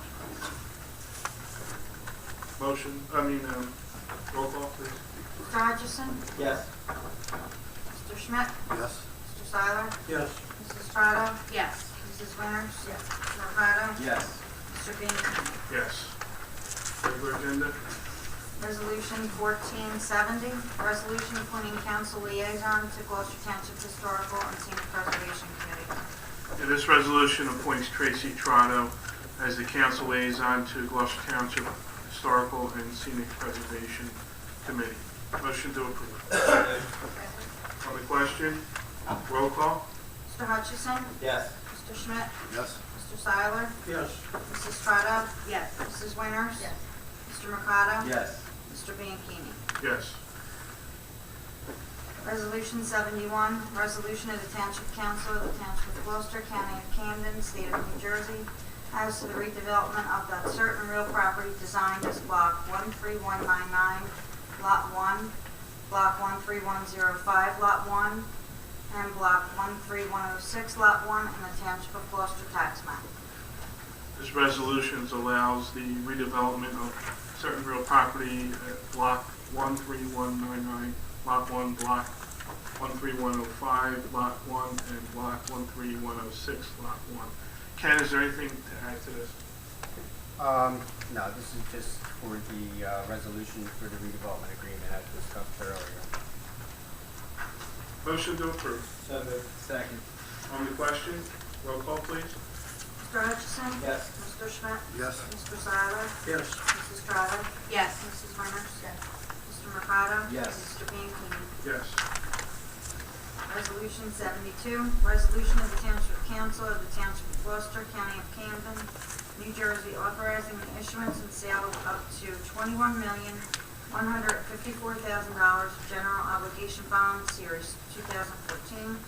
Roll call, please. Mr. Hutchison? Yes. Mr. Schmidt? Yes. Mr. Seiler? Yes. Mrs. Strato? Yes. Mrs. Winters? Yes. Mr. Mercado? Yes. Mr. Bean? Yes. Regular agenda? Resolution 1470, resolution appointing council liaison to Gloucester Township Historical and Scenic Preservation Committee. Yeah, this resolution appoints Tracy Trotto as the council liaison to Gloucester Township Historical and Scenic Preservation Committee. Motion to approve. On the question, roll call? Mr. Hutchison? Yes. Mr. Schmidt? Yes. Mr. Seiler? Yes. Mrs. Strato? Yes. Mrs. Winters? Yes. Mr. Mercado? Yes. Mr. Bianchini? Yes. Resolution 71, resolution of the Township Council of the Township of Gloucester, County of Camden, State of New Jersey, as to the redevelopment of that certain real property designed as Block 13199, Lot 1, Block 13105, Lot 1, and Block 13106, Lot 1, in the Township of Gloucester Tax Map. This resolution allows the redevelopment of certain real property at Block 13199, Lot 1, Block 13105, Lot 1, and Block 13106, Lot 1. Ken, is there anything to add to this? No, this is just for the resolution for the redevelopment agreement as discussed earlier. Motion to approve. So moved. Second. On the question, roll call, please. Mr. Hutchison? Yes. Mr. Schmidt? Yes. Mr. Seiler? Yes. Mrs. Strato? Yes. Mrs. Winters? Yes. Mr. Mercado? Yes. Mr. Bianchini? Yes. Resolution 72, resolution of the Township Council of the Township of Gloucester, County of Camden, New Jersey, authorizing the issuance and sale of up to $21,154,000 general obligation bond, Series 2014, of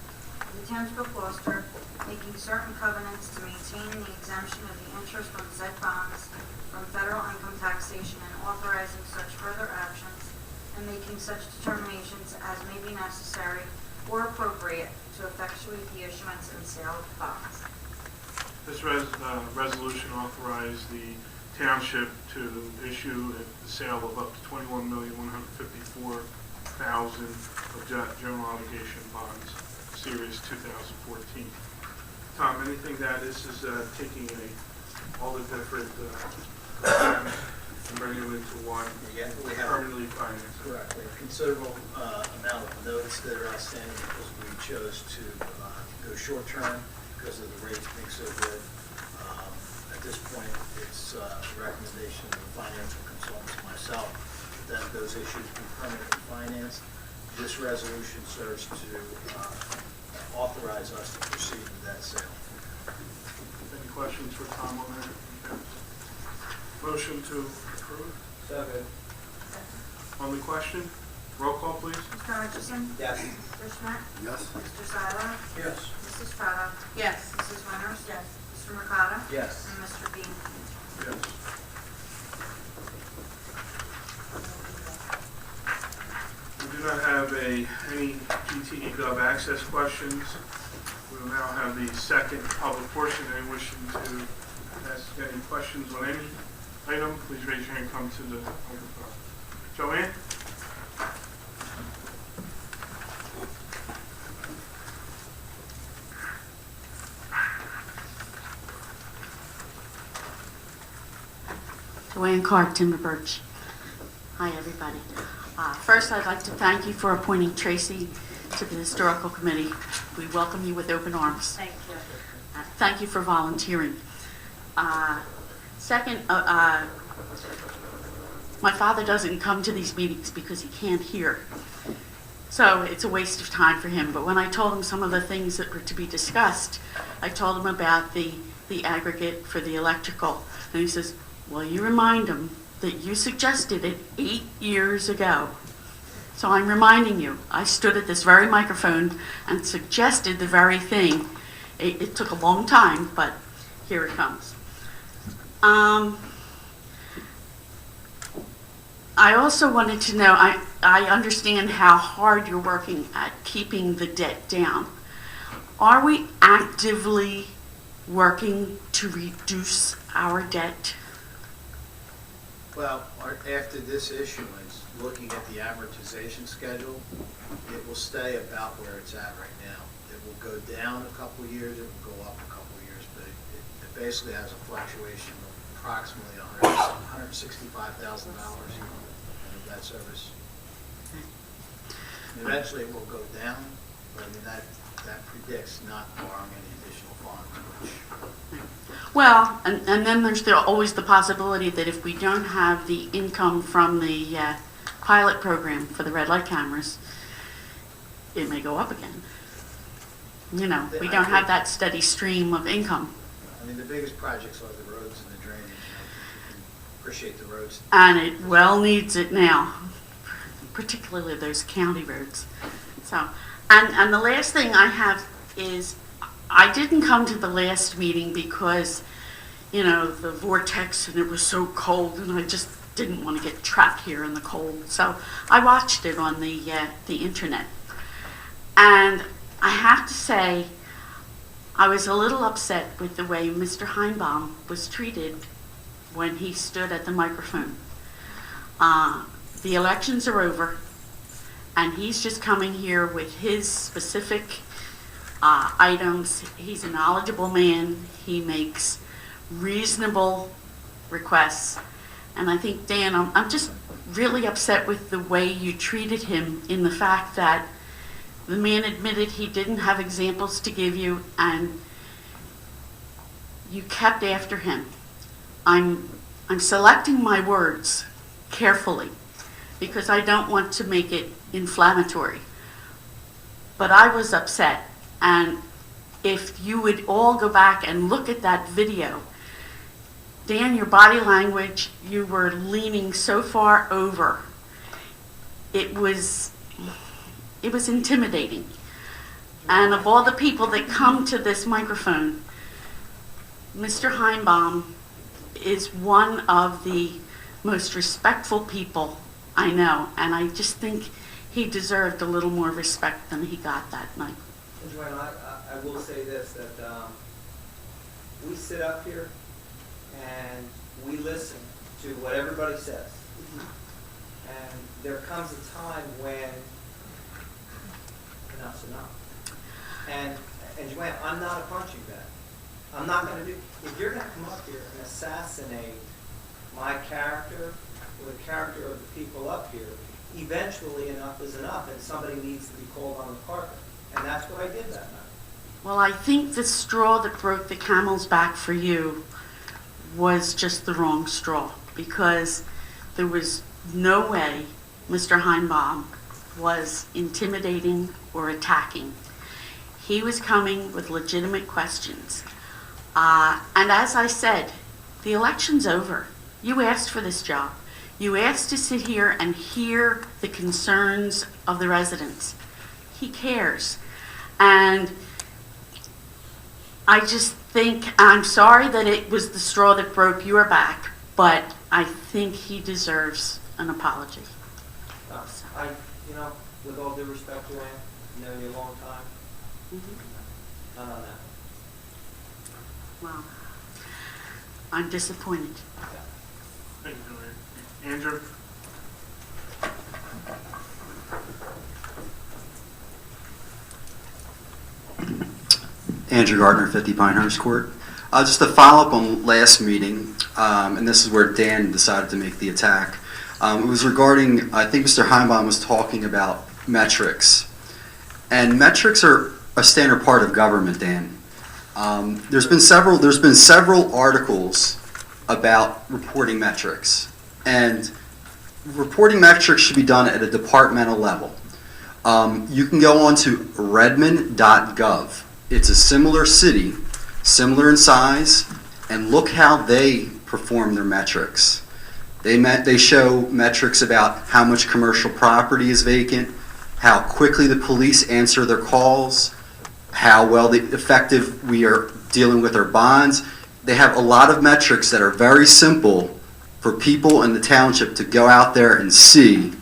the Township of Gloucester, making certain covenants to maintain the exemption of the interest from said bonds from federal income taxation and authorizing such further actions and making such determinations as may be necessary or appropriate to effectuate the issuance and sale of bonds. This resolution authorized the township to issue the sale of up to $21,154,000 of general obligation bonds, Series 2014. Tom, anything that this is taking all the different programs and bringing them into one, Yeah, we have permanently financed? correct. We have considerable amount of notes that are outstanding because we chose to go short term because of the rates being so good. At this point, it's the recommendation of the financial consultants and myself that those issues be permanently financed. This resolution serves to authorize us to proceed with that sale. Any questions for Tom on that? Motion to approve. So moved. On the question, roll call, please. Mr. Hutchison? Yes. Mr. Schmidt? Yes. Mr. Seiler? Yes. Mrs. Strato? Yes. Mrs. Winters? Yes. Mr. Mercado? Yes. And Mr. Bean? Yes. We do not have any GTE Gov access questions. We will now have the second public portion. Anyone wishing to ask any questions on any item, please raise your hand, come to the microphone. Joanne? Joanne Clark, Timber Birch. Hi, everybody. First, I'd like to thank you for appointing Tracy to the Historical Committee. We welcome you with open arms. Thank you. Thank you for volunteering. Second, my father doesn't come to these meetings because he can't hear. So it's a waste of time for him. But when I told him some of the things that were to be discussed, I told him about the aggregate for the electrical. And he says, well, you remind him that you suggested it 8 years ago. So I'm reminding you, I stood at this very microphone and suggested the very thing. It took a long time, but here it comes. I also wanted to know, I understand how hard you're working at keeping the debt down. Are we actively working to reduce our debt? Well, after this issuance, looking at the amortization schedule, it will stay about where it's at right now. It will go down a couple of years, it will go up a couple of years, but it basically has a fluctuation of approximately $165,000 in debt service. And eventually it will go down, but I mean, that predicts not borrowing any additional funds, which Well, and then there's always the possibility that if we don't have the income from the pilot program for the red light cameras, it may go up again. You know, we don't have that steady stream of income. I mean, the biggest projects are the roads and the drainage. You can appreciate the roads. And it well needs it now, particularly those county roads. So, and the last thing I have is, I didn't come to the last meeting because, you know, the vortex and it was so cold and I just didn't want to get trapped here in the cold. So I watched it on the internet. And I have to say, I was a little upset with the way Mr. Heinbaum was treated when he stood at the microphone. The elections are over, and he's just coming here with his specific items. He's a knowledgeable man. He makes reasonable requests. And I think, Dan, I'm just really upset with the way you treated him, in the fact that the man admitted he didn't have examples to give you, and you kept after him. I'm selecting my words carefully because I don't want to make it inflammatory. But I was upset, and if you would all go back and look at that video, Dan, your body language, you were leaning so far over. It was intimidating. And of all the people that come to this microphone, Mr. Heinbaum is one of the most respectful people I know, and I just think he deserved a little more respect than he got that night. And Joanne, I will say this, that we sit up here and we listen to what everybody says. And there comes a time when enough's enough. And Joanne, I'm not a punching bag. I'm not going to do, if you're going to come up here and assassinate my character or the character of the people up here, eventually enough is enough, and somebody needs to be called on the carpet. And that's what I did that night. Well, I think the straw that broke the camel's back for you was just the wrong straw, because there was no way Mr. Heinbaum was intimidating or attacking. He was coming with legitimate questions. And as I said, the election's over. You asked for this job. You asked to sit here and hear the concerns of the residents. He cares. And I just think, I'm sorry that it was the straw that broke your back, but I think he deserves an apology. You know, with all due respect, Joanne, I've known you a long time. Not on that. Well, I'm disappointed. Thank you, Joanne. Andrew? Andrew Gardner, 50 Pinehurst Court. Just to follow up on last meeting, and this is where Dan decided to make the attack. It was regarding, I think Mr. Heinbaum was talking about metrics. And metrics are a standard part of government, Dan. There's been several articles about reporting metrics. And reporting metrics should be done at a departmental level. You can go on to redmond.gov. It's a similar city, similar in size, and look how they perform their metrics. They show metrics about how much commercial property is vacant, how quickly the police answer their calls, how well effective we are dealing with our bonds. They have a lot of metrics that are very simple for people in the township to go out there and see,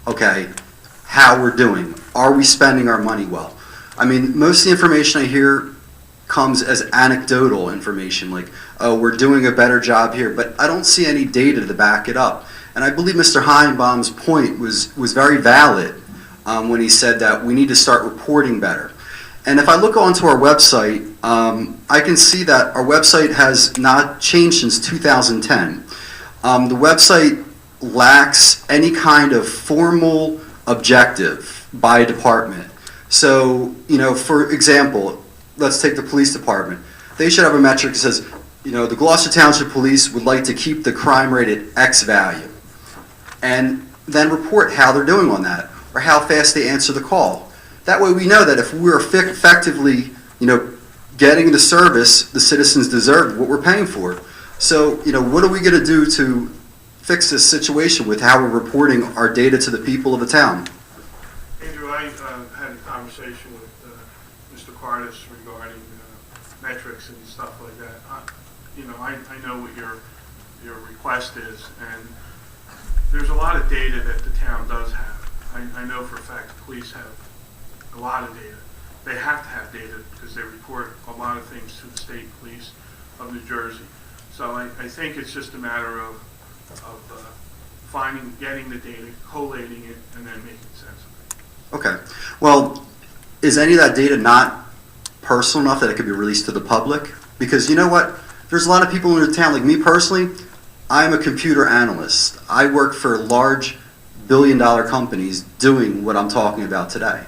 okay, how we're doing. Are we spending our money well? I mean, most of the information I hear comes as anecdotal information, like, oh, we're doing a better job here, but I don't see any data to back it up. And I believe Mr. Heinbaum's point was very valid when he said that we need to start reporting better. And if I look onto our website, I can see that our website has not changed since 2010. The website lacks any kind of formal objective by a department. So, you know, for example, let's take the police department. They should have a metric that says, you know, the Gloucester Township Police would like to keep the crime rate at X value. And then report how they're doing on that, or how fast they answer the call. That way we know that if we're effectively, you know, getting the service the citizens deserve, what we're paying for. So, you know, what are we going to do to fix this situation with how we're reporting our data to the people of the town? Andrew, I had a conversation with Mr. Cardis regarding metrics and stuff like that. I know what your request is, and there's a lot of data that the town does have. I know for a fact the police have a lot of data. They have to have data because they report a lot of things to the state police of New Jersey. So I think it's just a matter of getting the data, collating it, and then making sense of it. Okay. Well, is any of that data not personal enough that it could be released to the public? Because you know what? There's a lot of people in the town, like me personally, I'm a computer analyst. I work for large billion-dollar companies doing what I'm talking about today.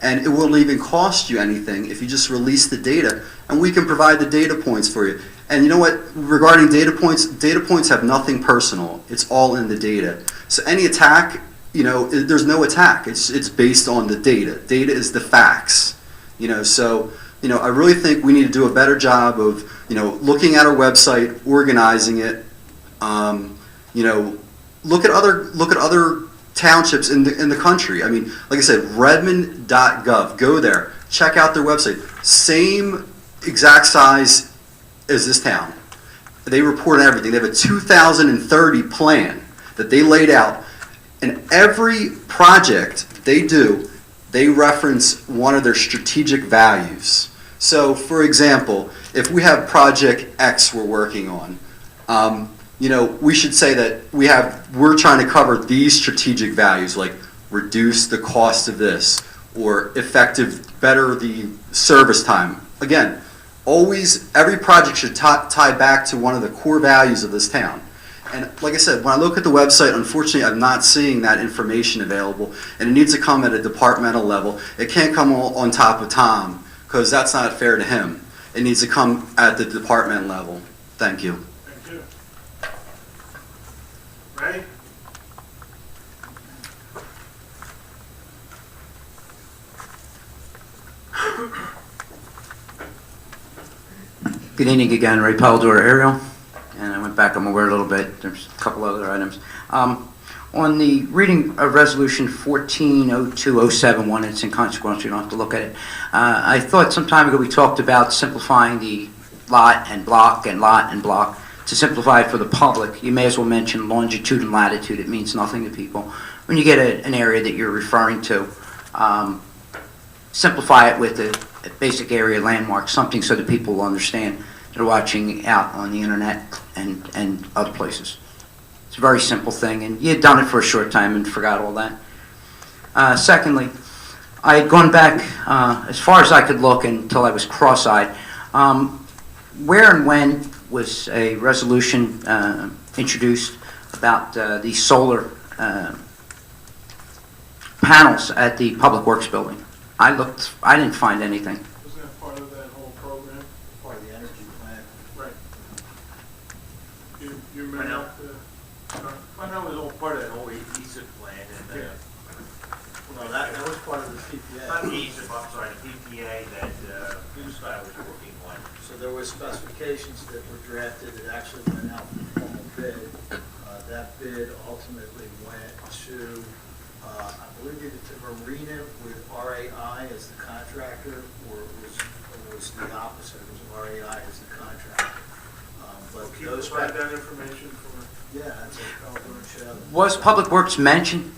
And it won't even cost you anything if you just release the data, and we can provide the data points for you. And you know what? Regarding data points have nothing personal. It's all in the data. So any attack, you know, there's no attack. It's based on the data. Data is the facts. You know, so, you know, I really think we need to do a better job of, you know, looking at our website, organizing it. You know, look at other townships in the country. I mean, like I said, Redmond.gov. Go there, check out their website. Same exact size as this town. They report on everything. They have a 2030 plan that they laid out, and every project they do, they reference one of their strategic values. So, for example, if we have Project X we're working on, you know, we should say that we're trying to cover these strategic values, like reduce the cost of this, or better the service time. Again, always, every project should tie back to one of the core values of this town. And like I said, when I look at the website, unfortunately, I'm not seeing that information available, and it needs to come at a departmental level. It can't come all on top of Tom, because that's not fair to him. It needs to come at the department level. Thank you. Thank you. Ray? Good evening again, Ray Paldor, Ariel, and I went back on my word a little bit. There's a couple other items. On the reading of Resolution 140207, it's inconsequential, you don't have to look at it. I thought some time ago we talked about simplifying the lot and block to simplify it for the public. You may as well mention longitude and latitude. It means nothing to people. When you get an area that you're referring to, simplify it with a basic area landmark, something so that people will understand they're watching out on the internet and other places. It's a very simple thing, and you had done it for a short time and forgot all that. Secondly, I had gone back as far as I could look until I was cross-eyed. Where and when was a resolution introduced about the solar panels at the Public Works building? I looked, I didn't find anything. Wasn't that part of that whole program? Part of the energy plan. Right. You remember? I know it was all part of that whole ESIP plan, and, well, that was part of the PPA. Not the ESIP, I'm sorry, the PPA that Blue Sky was working on. So there were specifications that were drafted that actually went out for formal bid. That bid ultimately went to, I believe either to Marina with RAI as the contractor, or it was the opposite, it was RAI as the contractor. But you Those provide fact- that information for? Yeah, that's it. Show. Was Public Works mentioned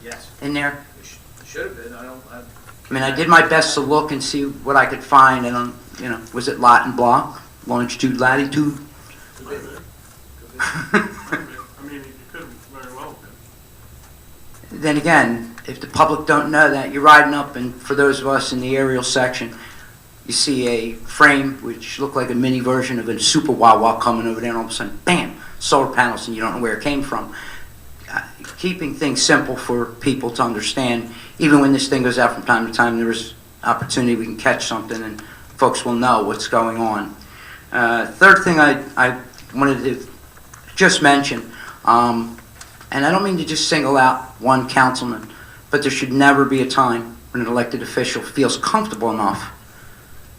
Yes, in there? it should have been. I mean, I did my best to look and see what I could find, and, was it lot and block, longitude, latitude? Could be. I mean, you could very well have been. Then again, if the public don't know that, you're riding up, and for those of us in the aerial section, you see a frame which looked like a mini version of a super Wawa coming over there, and all of a sudden, bam, solar panels, and you don't know where it came from. Keeping things simple for people to understand, even when this thing goes out from time to time, there is opportunity we can catch something, and folks will know what's going on. Third thing I wanted to just mention, and I don't mean to just single out one councilman, but there should never be a time when an elected official feels comfortable enough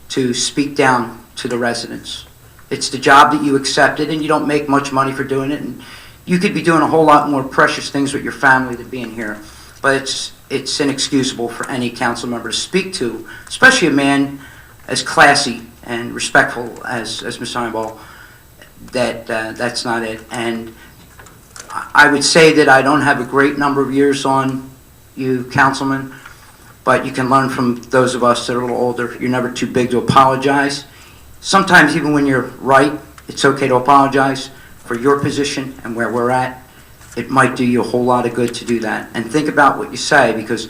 to speak down to the residents. It's the job that you accepted, and you don't make much money for doing it, and you could be doing a whole lot more precious things with your family than being here. But it's inexcusable for any council member to speak to, especially a man as classy and respectful as Ms. Einball, that's not it. And I would say that I don't have a great number of years on you, councilman, but you can learn from those of us that are a little older. You're never too big to apologize. Sometimes even when you're right, it's okay to apologize for your position and where we're at. It might do you a whole lot of good to do that. And think about what you say, because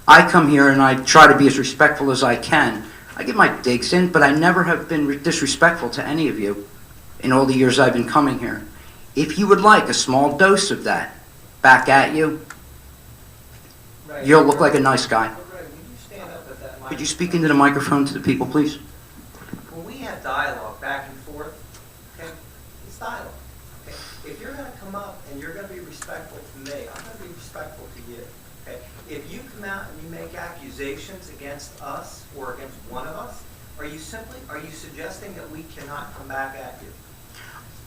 I come here and I try to be as respectful as I can. I get my digs in, but I never have been disrespectful to any of you in all the years I've been coming here. If you would like a small dose of that back at you, Right. you'll look like a nice guy. Ray, would you stand up at that Could you speak into the microphone to the people, please? When we have dialogue back and forth, okay, it's dialogue. Okay? If you're going to come up and you're going to be respectful to me, I'm going to be respectful to you. Okay? If you come out and you make accusations against us or against one of us, are you suggesting that we cannot come back at you?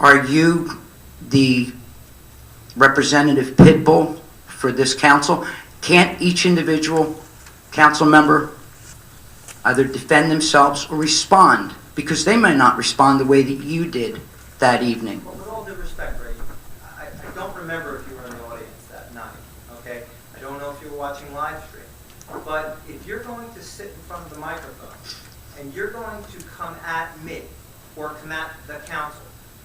Are you the representative pit bull for this council? Can't each individual council member either defend themselves or respond? Because they may not respond the way that you did that evening. Well, with all due respect, Ray, I don't remember if you were in the audience that night, okay? I don't know if you were watching live stream. But if you're going to sit in front of the microphone and you're going to come at me or come at the council,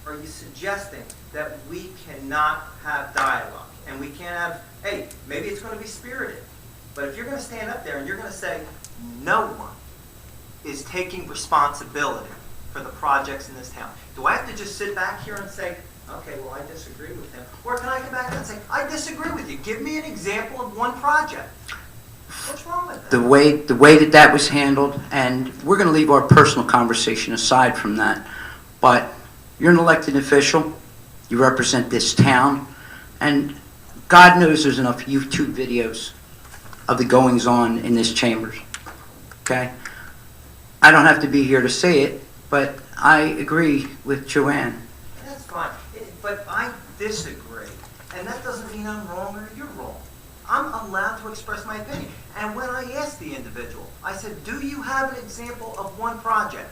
are you suggesting that we cannot have dialogue? And we can't have, hey, maybe it's going to be spirited. But if you're going to stand up there and you're going to say, no one is taking responsibility for the projects in this town, do I have to just sit back here and say, okay, well, I disagree with him? Or can I come back and say, I disagree with you. Give me an example of one project. What's wrong with that? The way that was handled, and we're going to leave our personal conversation aside from that, but you're an elected official, you represent this town, and God knows there's enough YouTube videos of the goings-on in this chambers, okay? I don't have to be here to say it, but I agree with Joanne. That's fine. But I disagree. And that doesn't mean I'm wrong or you're wrong. I'm allowed to express my opinion. And when I asked the individual, I said, do you have an example of one project?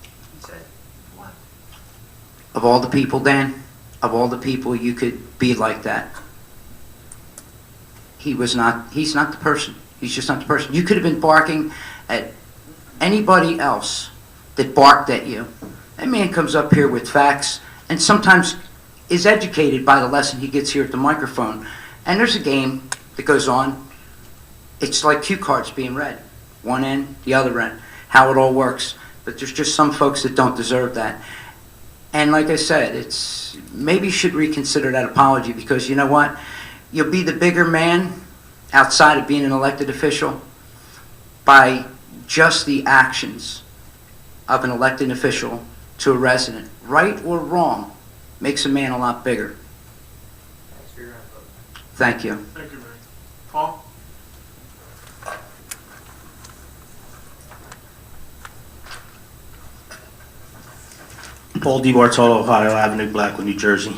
He said, what? Of all the people, Dan, of all the people you could be like that, he's not the person. He's just not the person. You could have been barking at anybody else that barked at you. That man comes up here with facts and sometimes is educated by the lesson he gets here at the microphone. And there's a game that goes on. It's like cue cards being read. One end, the other end. How it all works. But there's just some folks that don't deserve that. And like I said, it's maybe you should reconsider that apology, because you know what? You'll be the bigger man outside of being an elected official by just the actions of an elected official to a resident. Right or wrong makes a man a lot bigger. Thanks for your input. Thank you. Thank you, Ray. Paul? Paul D. Bartolo, Ohio Avenue, Blackwood, New Jersey.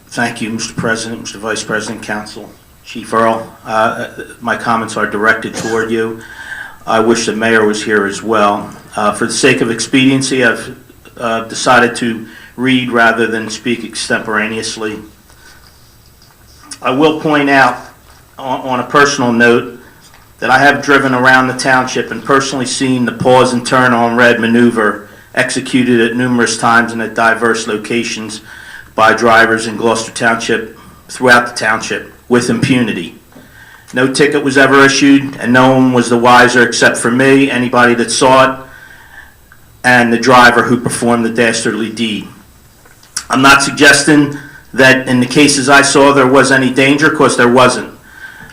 Thank you, Mr. President, Mr. Vice President, Council, Chief Earl. My comments are directed toward you. I wish the mayor was here as well. For the sake of expediency, I've decided to read rather than speak extemporaneously. I will point out on a personal note that I have driven around the township and personally seen the pause and turn on red maneuver executed at numerous times and at diverse locations by drivers in Gloucester Township, throughout the township, with impunity. No ticket was ever issued, and no one was the wiser except for me, anybody that saw it, and the driver who performed the dastardly deed. I'm not suggesting that in the cases I saw there was any danger, because there wasn't,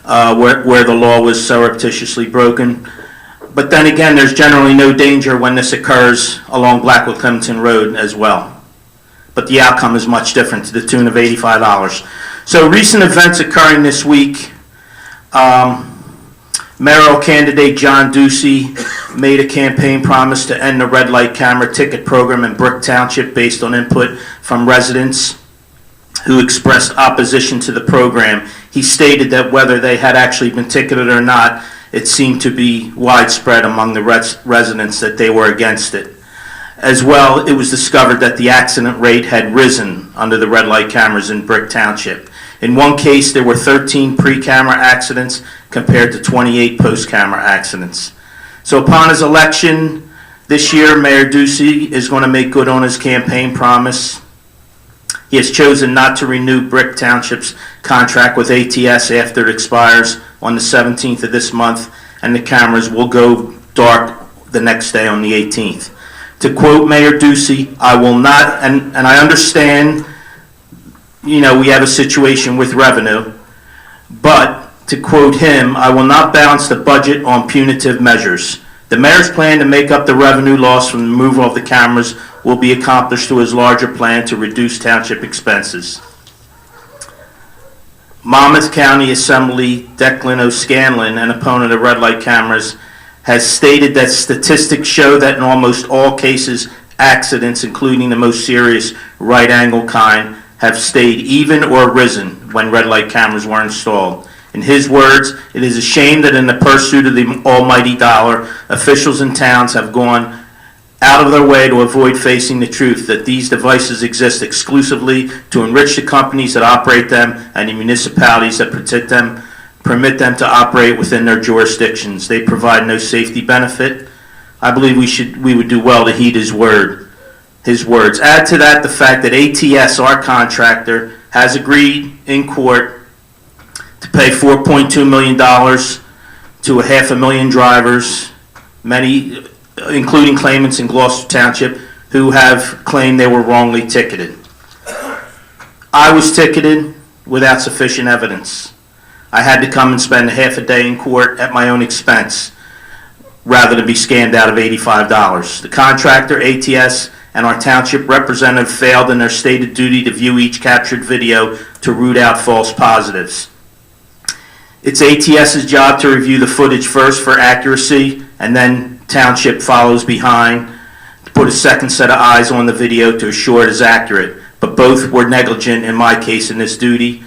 where the law was surreptitiously broken. But then again, there's generally no danger when this occurs along Blackwood-Clementon Road as well. But the outcome is much different, to the tune of $85. So recent events occurring this week, mayoral candidate John Ducey made a campaign promise to end the red light camera ticket program in Brick Township based on input from residents who expressed opposition to the program. He stated that whether they had actually been ticketed or not, it seemed to be widespread among the residents that they were against it. As well, it was discovered that the accident rate had risen under the red light cameras in Brick Township. In one case, there were 13 pre-camera accidents compared to 28 post-camera accidents. So upon his election this year, Mayor Ducey is going to make good on his campaign promise. He has chosen not to renew Brick Township's contract with ATS after it expires on the 17th of this month, and the cameras will go dark the next day on the 18th. To quote Mayor Ducey, I will not, and I understand, you know, we have a situation with revenue, but to quote him, I will not balance the budget on punitive measures. The mayor's plan to make up the revenue loss from the removal of the cameras will be accomplished through his larger plan to reduce township expenses. Monmouth County Assembly Declan O'Scanlan, an opponent of red light cameras, has stated that statistics show that in almost all cases, accidents, including the most serious right angle kind, have stayed even or risen when red light cameras were installed. In his words, it is a shame that in the pursuit of the almighty dollar, officials in towns have gone out of their way to avoid facing the truth that these devices exist exclusively to enrich the companies that operate them and the municipalities that permit them to operate within their jurisdictions. They provide no safety benefit. I believe we would do well to heed his words. Add to that the fact that ATS, our contractor, has agreed in court to pay $4.2 million to 500,000 drivers, many including claimants in Gloucester Township, who have claimed they were wrongly ticketed. I was ticketed without sufficient evidence. I had to come and spend half a day in court at my own expense, rather than be scammed out of $85. The contractor, ATS, and our township representative failed in their stated duty to view each captured video to root out false positives. It's ATS's job to review the footage first for accuracy, and then township follows behind to put a second set of eyes on the video to assure it is accurate. But both were negligent in my case in this duty.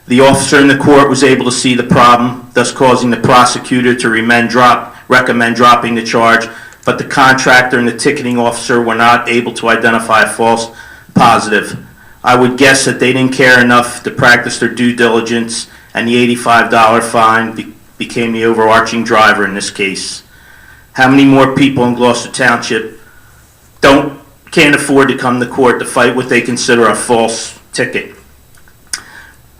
The officer in the court was able to see the problem, thus causing the prosecutor to recommend dropping the charge, but the contractor and the ticketing officer were not able to identify a false positive. I would guess that they didn't care enough to practice their due diligence, and the $85 fine became the overarching driver in this case. How many more people in Gloucester Township can't afford to come to court to fight what they consider a false ticket?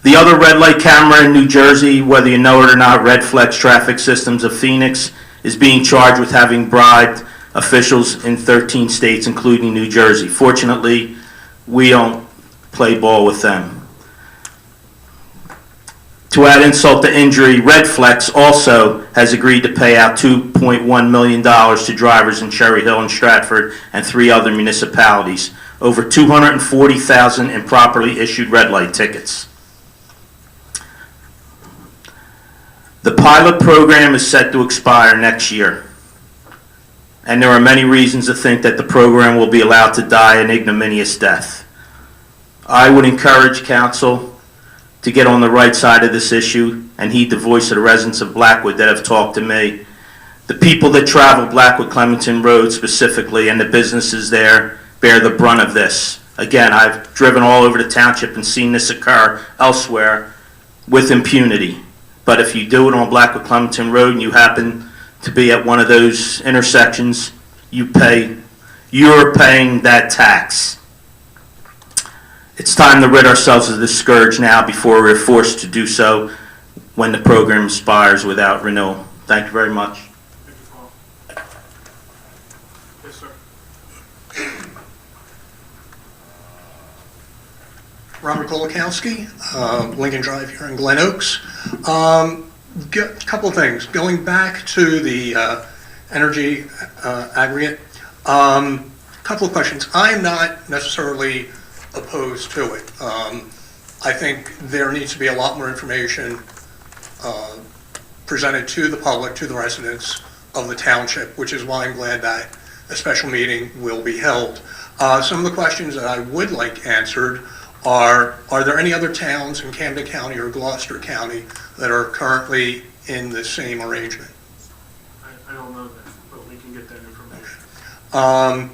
The other red light camera in New Jersey, whether you know it or not, Red Flex Traffic Systems of Phoenix, is being charged with having bribed officials in 13 states, including New Jersey. Fortunately, we don't play ball with them. To add insult to injury, Red Flex also has agreed to pay out $2.1 million to drivers in Cherry Hill and Stratford and 3 other municipalities, over 240,000 improperly issued red light tickets. The pilot program is set to expire next year, and there are many reasons to think that the program will be allowed to die an ignominious death. I would encourage council to get on the right side of this issue and heed the voice of the residents of Blackwood that have talked to me. The people that travel Blackwood-Clementon Road specifically and the businesses there bear the brunt of this. Again, I've driven all over the township and seen this occur elsewhere with impunity. But if you do it on Blackwood Clementon Road and you happen to be at one of those intersections, you're paying that tax. It's time to rid ourselves of this scourge now before we're forced to do so when the program expires without renewal. Thank you very much. Thank you, Paul. Yes, sir. Robert Golakowski, Lincoln Drive here in Glen Oaks. A couple of things. Going back to the energy aggregate, couple of questions. I'm not necessarily opposed to it. I think there needs to be a lot more information presented to the public, to the residents of the township, which is why I'm glad that a special meeting will be held. Some of the questions that I would like answered are there any other towns in Camden County or Gloucester County that are currently in the same arrangement? I don't know that, but we can get that information.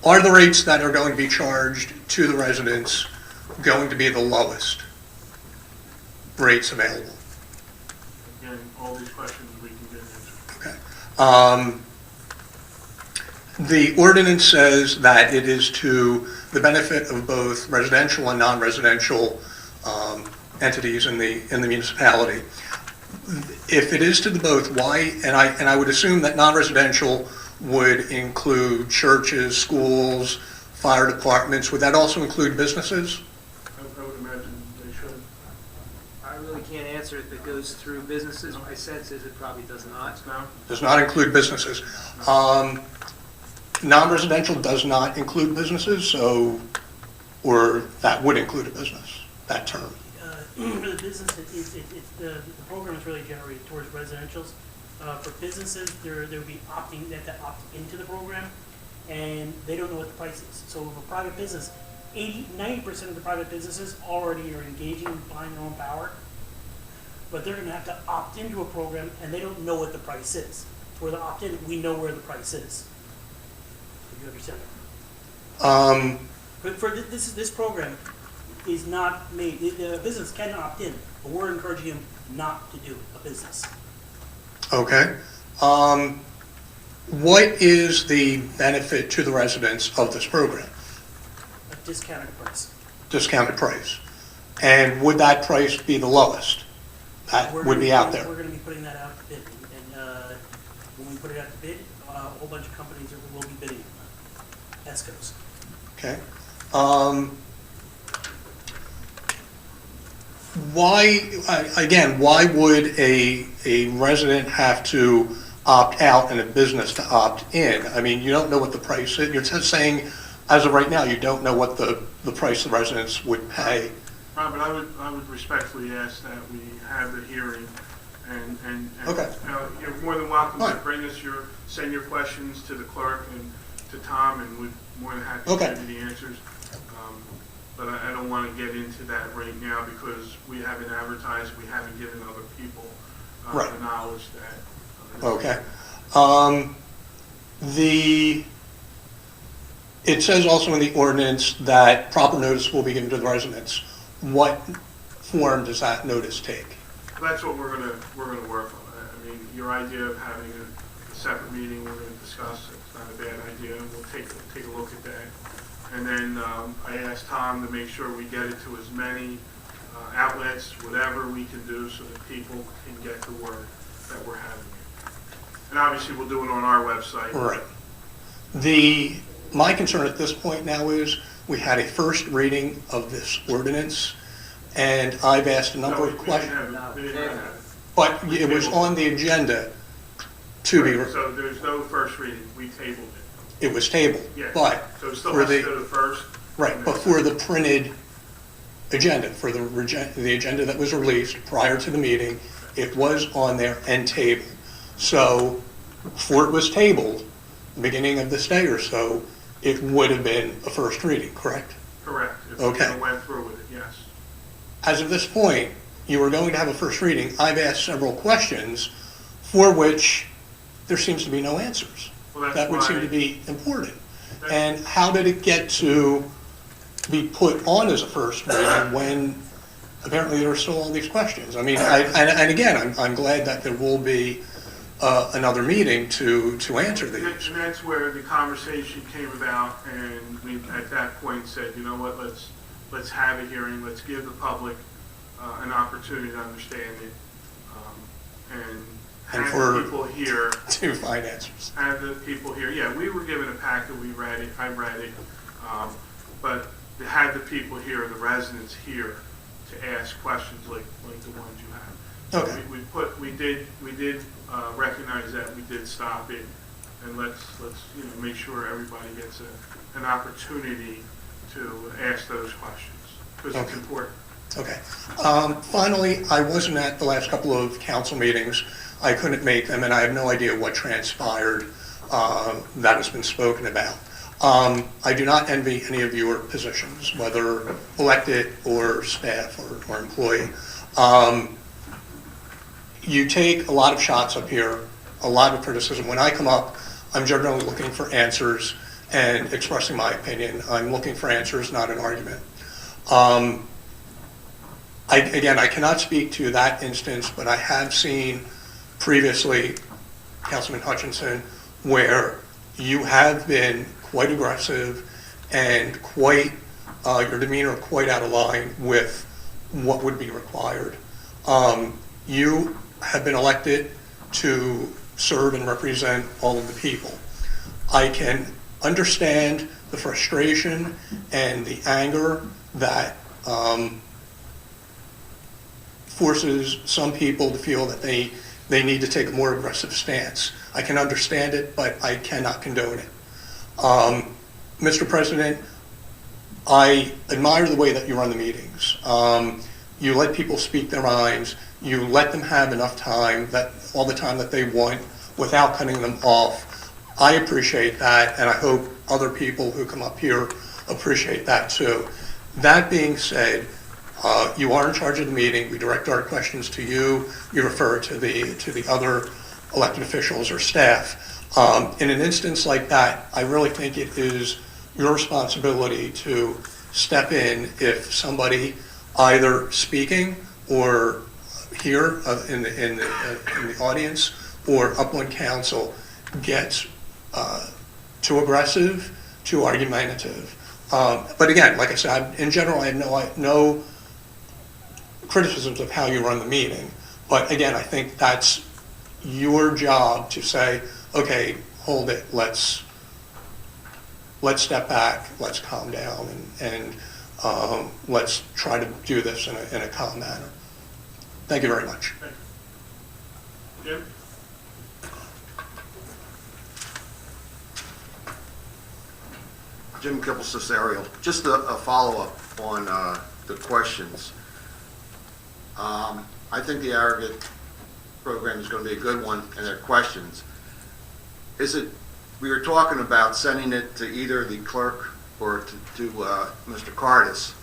Are the rates that are going to be charged to the residents going to be the lowest rates available? Again, all these questions we can get answered. Okay. The ordinance says that it is to the benefit of both residential and non-residential entities in the municipality. If it is to the both, why? And I would assume that non-residential would include churches, schools, fire departments. Would that also include businesses? I would imagine they should. I really can't answer if it goes through businesses. My sense is it probably does not. No? Does not include businesses. Non-residential does not include businesses, so, or that would include a business, that term. For the business, the program is really generated towards residentials. For businesses, they would be opting, they have to opt into the program, and they don't know what the price is. So with a private business, 90% of the private businesses already are engaging in buying their own power, but they're going to have to opt into a program, and they don't know what the price is. For the opt-in, we know where the price is. If you understand. But for this program is not made. The business can opt in, but we're encouraging them not to do a business. Okay. What is the benefit to the residents of this program? A discounted price. Discounted price. And would that price be the lowest that would be out there? We're going to be putting that out to bid. And when we put it out to bid, a whole bunch of companies will be bidding on that. ESCOs. Okay. Why would a resident have to opt out and a business to opt in? I mean, you don't know what the price is. You're just saying, as of right now, you don't know what the price the residents would pay. Robert, I would respectfully ask that we have the hearing, and okay. You're more than welcome to send your questions to the clerk and to Tom, and we're more than happy to give you the answers. But I don't want to get into that right now because we haven't advertised, we haven't given other people the knowledge that. Okay. It says also in the ordinance that proper notice will be given to the residents. What form does that notice take? That's what we're gonna work on. I mean, your idea of having a separate meeting we're gonna discuss, it's not a bad idea. We'll take a look at that. And then I asked Tom to make sure we get it to as many outlets, whatever we can do so that people can get the word that we're having it. And obviously we'll do it on our website. Right. My concern at this point now is we had a first reading of this ordinance, and I've asked a number of questions. But it was on the agenda to be. So there's no first reading. We tabled it. It was tabled, yeah. But so it still has to go to the first. Right, but for the printed agenda, for the agenda that was released prior to the meeting, it was on there and tabled. So before it was tabled, beginning of this day or so, it would have been a first reading, correct? Correct. If okay. We went through with it, yes. As of this point, you were going to have a first reading. I've asked several questions for which there seems to be no answers. Well, that would seem to be important. And how did it get to be put on as a first reading when apparently there are still all these questions? I mean, and again, I'm glad that there will be another meeting to answer these. And that's where the conversation came about, and we, at that point, said, you know what, let's have a hearing, let's give the public an opportunity to understand it, and have the people here. To find answers. Have the people here, yeah, we were given a packet, we read it, I read it, but to have the people here, the residents here, to ask questions like the ones you have. So Okay. we did recognize that, we did stop it, and let's make sure everybody gets an opportunity to ask those questions, because it's important. Okay. Finally, I wasn't at the last couple of council meetings. I couldn't make them, and I have no idea what transpired that has been spoken about. I do not envy any of your positions, whether elected or staff or employee. You take a lot of shots up here, a lot of criticism. When I come up, I'm generally looking for answers and expressing my opinion. I'm looking for answers, not an argument. Again, I cannot speak to that instance, but I have seen previously, Councilman Hutchinson, where you have been quite aggressive and quite, your demeanor quite out of line with what would be required. You have been elected to serve and represent all of the people. I can understand the frustration and the anger that forces some people to feel that they need to take a more aggressive stance. I can understand it, but I cannot condone it. Mr. President, I admire the way that you run the meetings. You let people speak their minds. You let them have enough time, all the time that they want, without cutting them off. I appreciate that, and I hope other people who come up here appreciate that too. That being said, you are in charge of the meeting. We direct our questions to you. You refer to the other elected officials or staff. In an instance like that, I really think it is your responsibility to step in if somebody either speaking or here in the audience or up on council gets too aggressive, too argumentative. But again, like I said, in general, I have no criticisms of how you run the meeting. But again, I think that's your job to say, okay, hold it, let's step back, let's calm down, and let's try to do this in a calm manner. Thank you very much. Jim? Jim Kibble, Cesario. Just a follow-up on the questions. I think the aggregate program is going to be a good one, and their questions. We were talking about sending it to either the clerk or to Mr. Cardis.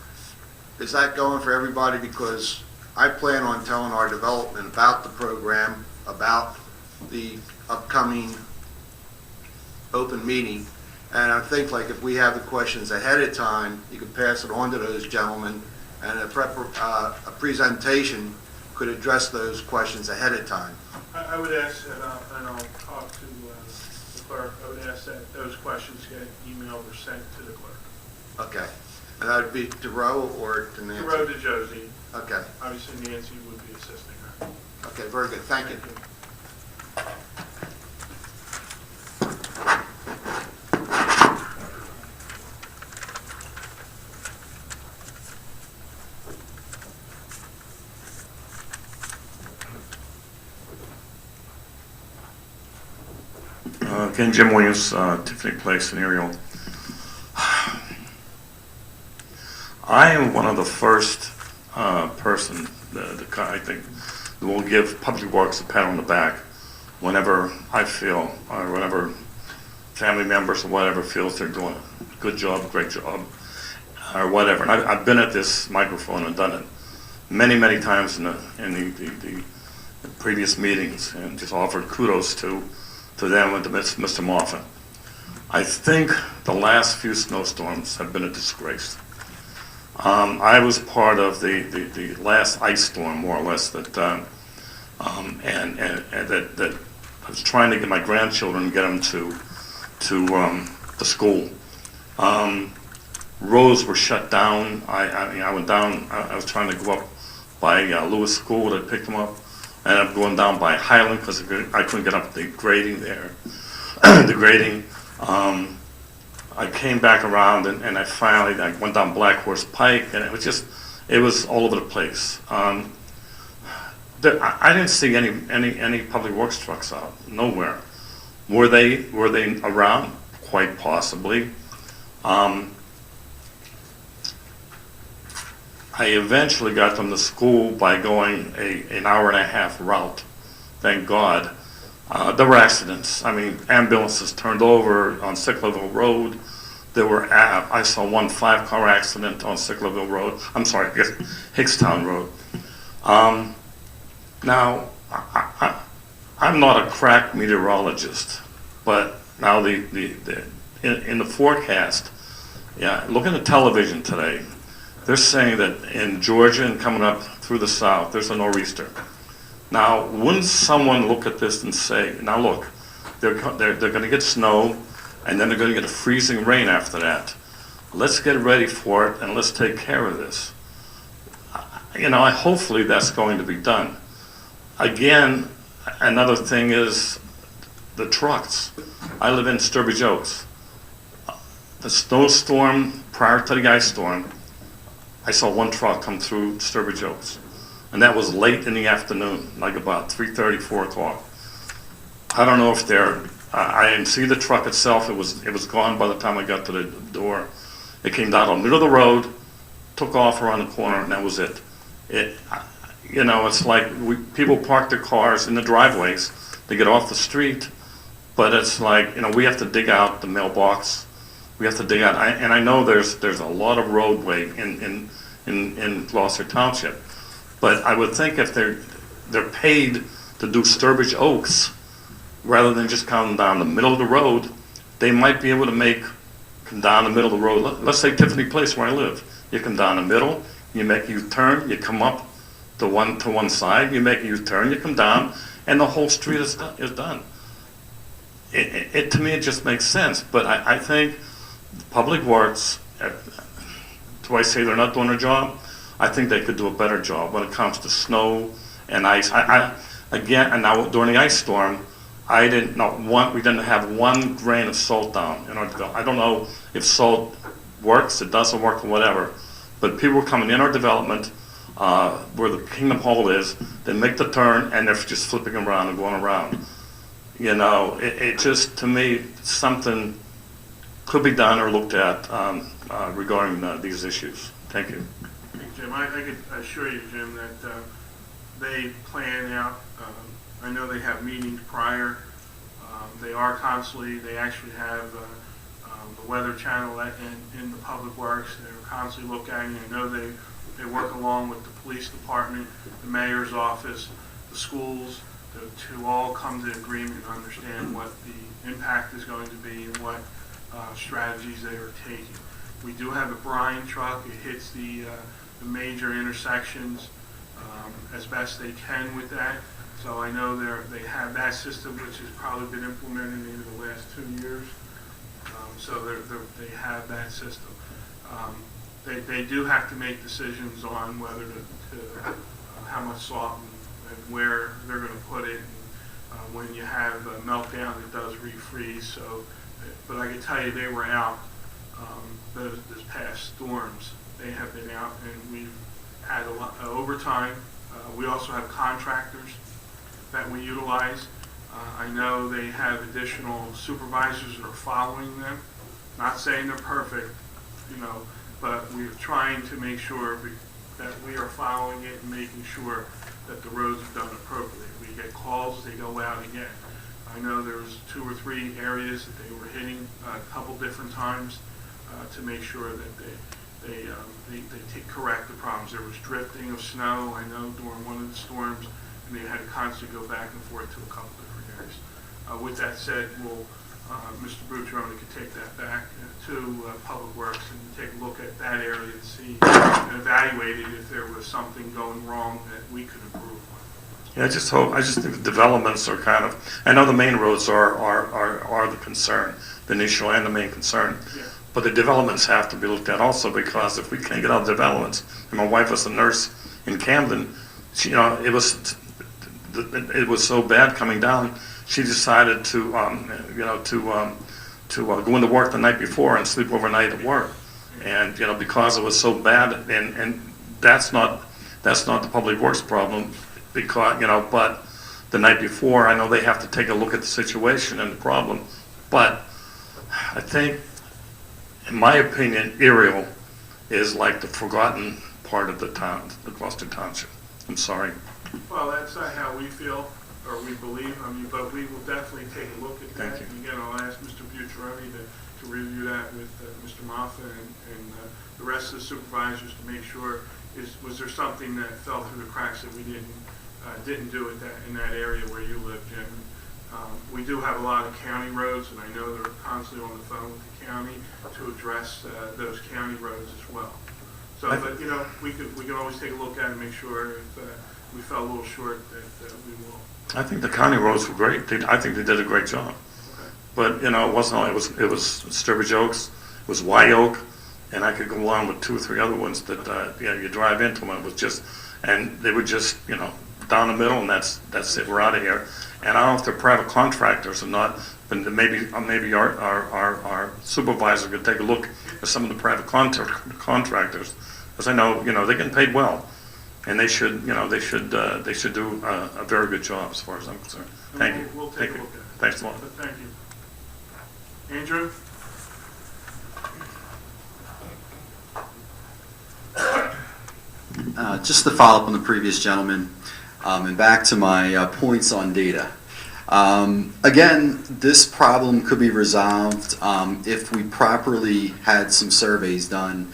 Is that going for everybody? Because I plan on telling our development about the program, about the upcoming open meeting, and I think like if we have the questions ahead of time, you could pass it on to those gentlemen, and a presentation could address those questions ahead of time. I would ask, and I'll talk to the clerk, I would ask that those questions get emailed or sent to the clerk. Okay. And that would be to Roe or to Nancy? To Roe, to Josie. Okay. Obviously, Nancy would be assisting her. Okay, very good. Thank you. Again, Jim Williams, Tiffany Place scenario. I am one of the first person, I think, who will give Public Works a pat on the back whenever I feel, or whenever family members or whatever feels they're doing a good job, great job, or whatever. And I've been at this microphone and done it many, many times in the previous meetings, and just offered kudos to them and to Mr. Moffat. I think the last few snowstorms have been a disgrace. I was part of the last ice storm, more or less, that that I was trying to get my grandchildren, get them to school. Roads were shut down. I went down. I was trying to go up by Lewis School to pick them up, and I'm going down by Highland because I couldn't get up the grading there. The grading. I came back around and I went down Black Horse Pike, and it was all over the place. I didn't see any public works trucks out, nowhere. Were they around? Quite possibly. I eventually got them to school by going an hour and a half route. Thank God. There were accidents. I mean, ambulances turned over on Sicklerville Road. I saw one 5-car accident on Sicklerville Road. I'm sorry, I guess Hickstown Road. Now, I'm not a crack meteorologist, but now in the forecast, look at the television today. They're saying that in Georgia and coming up through the south, there's a nor'easter. Now, wouldn't someone look at this and say, now look, they're going to get snow, and then they're going to get a freezing rain after that. Let's get ready for it, and let's take care of this. Hopefully that's going to be done. Again, another thing is the trucks. I live in Sturbridge Oaks. The snowstorm prior to the ice storm, I saw one truck come through Sturbridge Oaks. And that was late in the afternoon, like about 3:30, 4 o'clock. I don't know if I didn't see the truck itself. It was gone by the time I got to the door. It came down the middle of the road, took off around the corner, and that was it. It's like people park their cars in the driveways to get off the street, but it's like, we have to dig out the mailbox. We have to dig out, and I know there's a lot of roadway in Gloucester Township. But I would think if they're paid to do Sturbridge Oaks, rather than just coming down the middle of the road, they might be able to come down the middle of the road. Let's say Tiffany Place, where I live. You come down the middle, you make a U-turn, you come up to one side, you make a U-turn, you come down, and the whole street is done. To me, it just makes sense. But I think Public Works, do I say they're not doing their job? I think they could do a better job when it comes to snow and ice. Again, and now during the ice storm, we didn't have one grain of salt down in our development. I don't know if salt works, it doesn't work, or whatever, but people were coming in our development where the Kingdom Hall is, they make the turn, and they're just flipping around and going around. It just, to me, something could be done or looked at regarding these issues. Thank you. Jim, I could assure you, Jim, that they plan out. I know they have meetings prior. They actually have the Weather Channel in the Public Works. They're constantly looking. I know they work along with the police department, the mayor's office, the schools, to all come to agreement and understand what the impact is going to be and what strategies they are taking. We do have a brine truck. It hits the major intersections as best they can with that. So I know they have that system, which has probably been implemented in the last 2 years. So they have that system. They do have to make decisions on whether to how much salt and where they're going to put it. And, when you have a meltdown, it does refreeze. So, but I can tell you, they were out this past storms. They have been out, and we've had a lot overtime. We also have contractors that we utilize. I know they have additional supervisors that are following them. Not saying they're perfect, but we're trying to make sure that we are following it and making sure that the roads are done appropriately. We get calls, they go out again. I know there was 2 or 3 areas that they were hitting a couple different times to make sure that they correct the problems. There was drifting of snow, I know, during one of the storms, and they had to constantly go back and forth to a couple different areas. With that said, we'll Mr. Bucciaroni could take that back to Public Works and take a look at that area and see, and evaluate it if there was something going wrong that we could improve on. Yeah, I just think the developments are kind of, I know the main roads are the concern, the initial and the main concern. Yeah. But the developments have to be looked at also, because if we can't get out developments, and my wife was a nurse in Camden, she, it was so bad coming down, she decided to go into work the night before and sleep overnight at work. And, because it was so bad, and that's not the Public Works problem, because, but the night before, I know they have to take a look at the situation and the problem. But I think, in my opinion, Ariel is like the forgotten part of the town, the Gloucester Township. I'm sorry. Well, that's not how we feel, or we believe, but we will definitely take a look at that. Thank you. And again, I'll ask Mr. Bucciaroni to review that with Mr. Moffett and the rest of the supervisors to make sure, was there something that fell through the cracks that we didn't do in that area where you live, Jim. We do have a lot of county roads, and I know they're constantly on the phone with the county to address those county roads as well. So, but we can always take a look at it and make sure if we fell a little short that we will. I think the county roads were great. I think they did a great job. Okay. But, it wasn't only, it was Sturbridge Oaks, it was White Oak, and I could go along with 2 or 3 other ones that, you drive into them, it was just, and they were just, down the middle, and that's it, we're out of here. And I don't know if they're private contractors or not, but maybe our supervisor could take a look at some of the private contractors, because I know, they're getting paid well, and they should do a very good job as far as I'm concerned. Thank you. We'll take a look at it. Thanks a lot. But thank you. Andrew? Just to follow up on the previous gentleman, and back to my points on data. Again, this problem could be resolved if we properly had some surveys done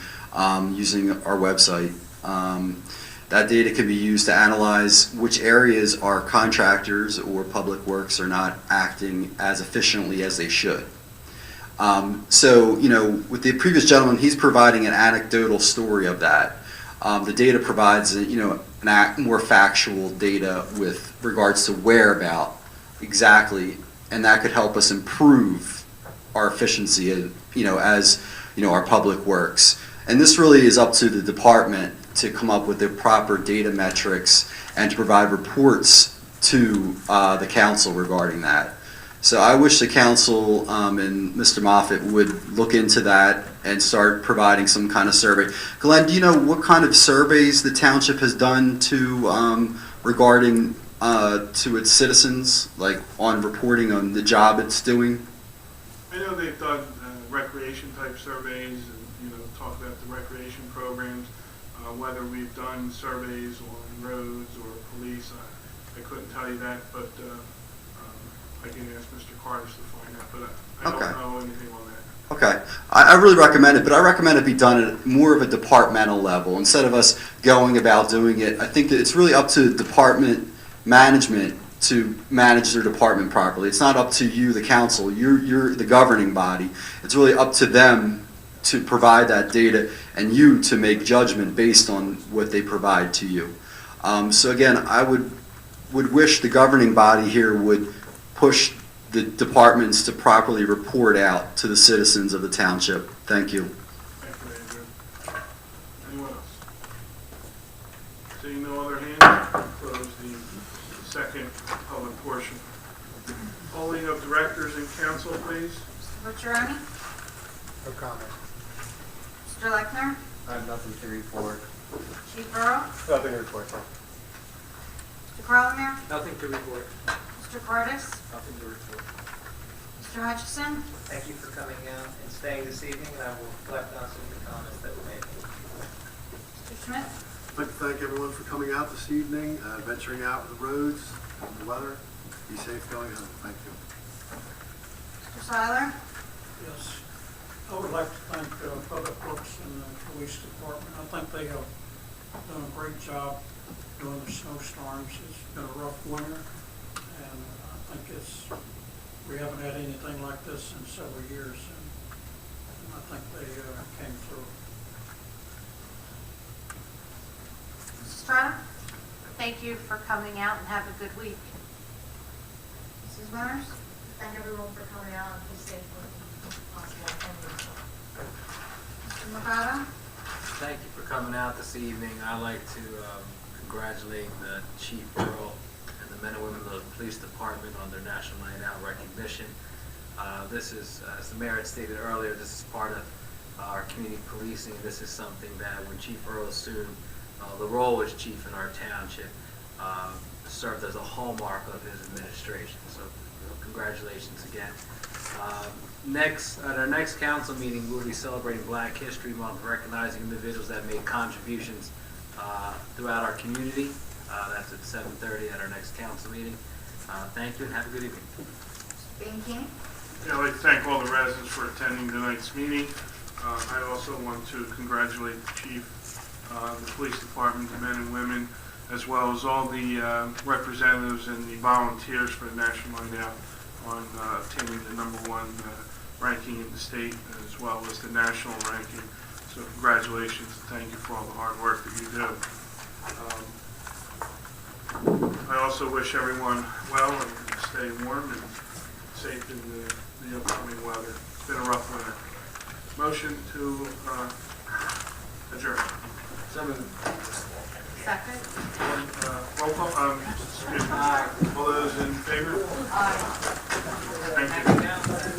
using our website. That data could be used to analyze which areas our contractors or Public Works are not acting as efficiently as they should. So, with the previous gentleman, he's providing an anecdotal story of that. The data provides, more factual data with regards to whereabout exactly, and that could help us improve our efficiency, as our Public Works. And this really is up to the department to come up with the proper data metrics and to provide reports to the council regarding that. So I wish the council and Mr. Moffett would look into that and start providing some kind of survey. Glenn, do you know what kind of surveys the township has done to regarding to its citizens, like on reporting on the job it's doing? I know they've done recreation type surveys and talk about the recreation programs. Whether we've done surveys on roads or police, I couldn't tell you that, but I can ask Mr. Carters to find out, but I don't know anything on that. Okay. I really recommend it, but I recommend it be done at more of a departmental level instead of us going about doing it. I think that it's really up to department management to manage their department properly. It's not up to you, the council. You're the governing body. It's really up to them to provide that data and you to make judgment based on what they provide to you. So again, I would wish the governing body here would push the departments to properly report out to the citizens of the township. Thank you. Thank you, Andrew. Anyone else? Seeing no other hands, close the second public portion. Polling of directors and council, please. Mr. Bucciaroni? No comment. Mr. Lechner? I have nothing to report. Chief Burrow? Nothing to report. Mr. Carlemere? Nothing to report. Mr. Cordis? Nothing to report. Mr. Hutchison? Thank you for coming out and staying this evening, and I will reflect on some of the comments that were made. Mr. Schmidt? I'd like to thank everyone for coming out this evening, venturing out with the roads and the weather. Be safe going home. Thank you. Mr. Seiler? Yes, I would like to thank Public Works and the Police Department. I think they have done a great job during the snowstorms. It's been a rough winter, and I think We haven't had anything like this in several years, and I think they came through. Mrs. Trotter? Thank you for coming out and have a good week. Mrs. Winters? Thank everyone for coming out and be safe when possible. Mr. Mercado? Thank you for coming out this evening. I'd like to congratulate Chief Earl and the men and women of the police department on their National Night Out recognition. This is, as the mayor had stated earlier, this is part of our community policing. This is something that when Chief Earl assumed the role as chief in our township, served as a hallmark of his administration. So congratulations again. At our next council meeting, we'll be celebrating Black History Month, recognizing individuals that made contributions throughout our community. That's at 7:30 at our next council meeting. Thank you and have a good evening. Bianchini? Yeah, I'd like to thank all the residents for attending tonight's meeting. I also want to congratulate the chief, the police department, the men and women, as well as all the representatives and the volunteers for the National Night Out on obtaining the #1 ranking in the state, as well as the national ranking. So congratulations and thank you for all the hard work that you do. I also wish everyone well and stay warm and safe in the upcoming weather. It's been a rough winter. Motion to adjourn. Second? Roll call, excuse me. All those in favor? Aye. Thank you.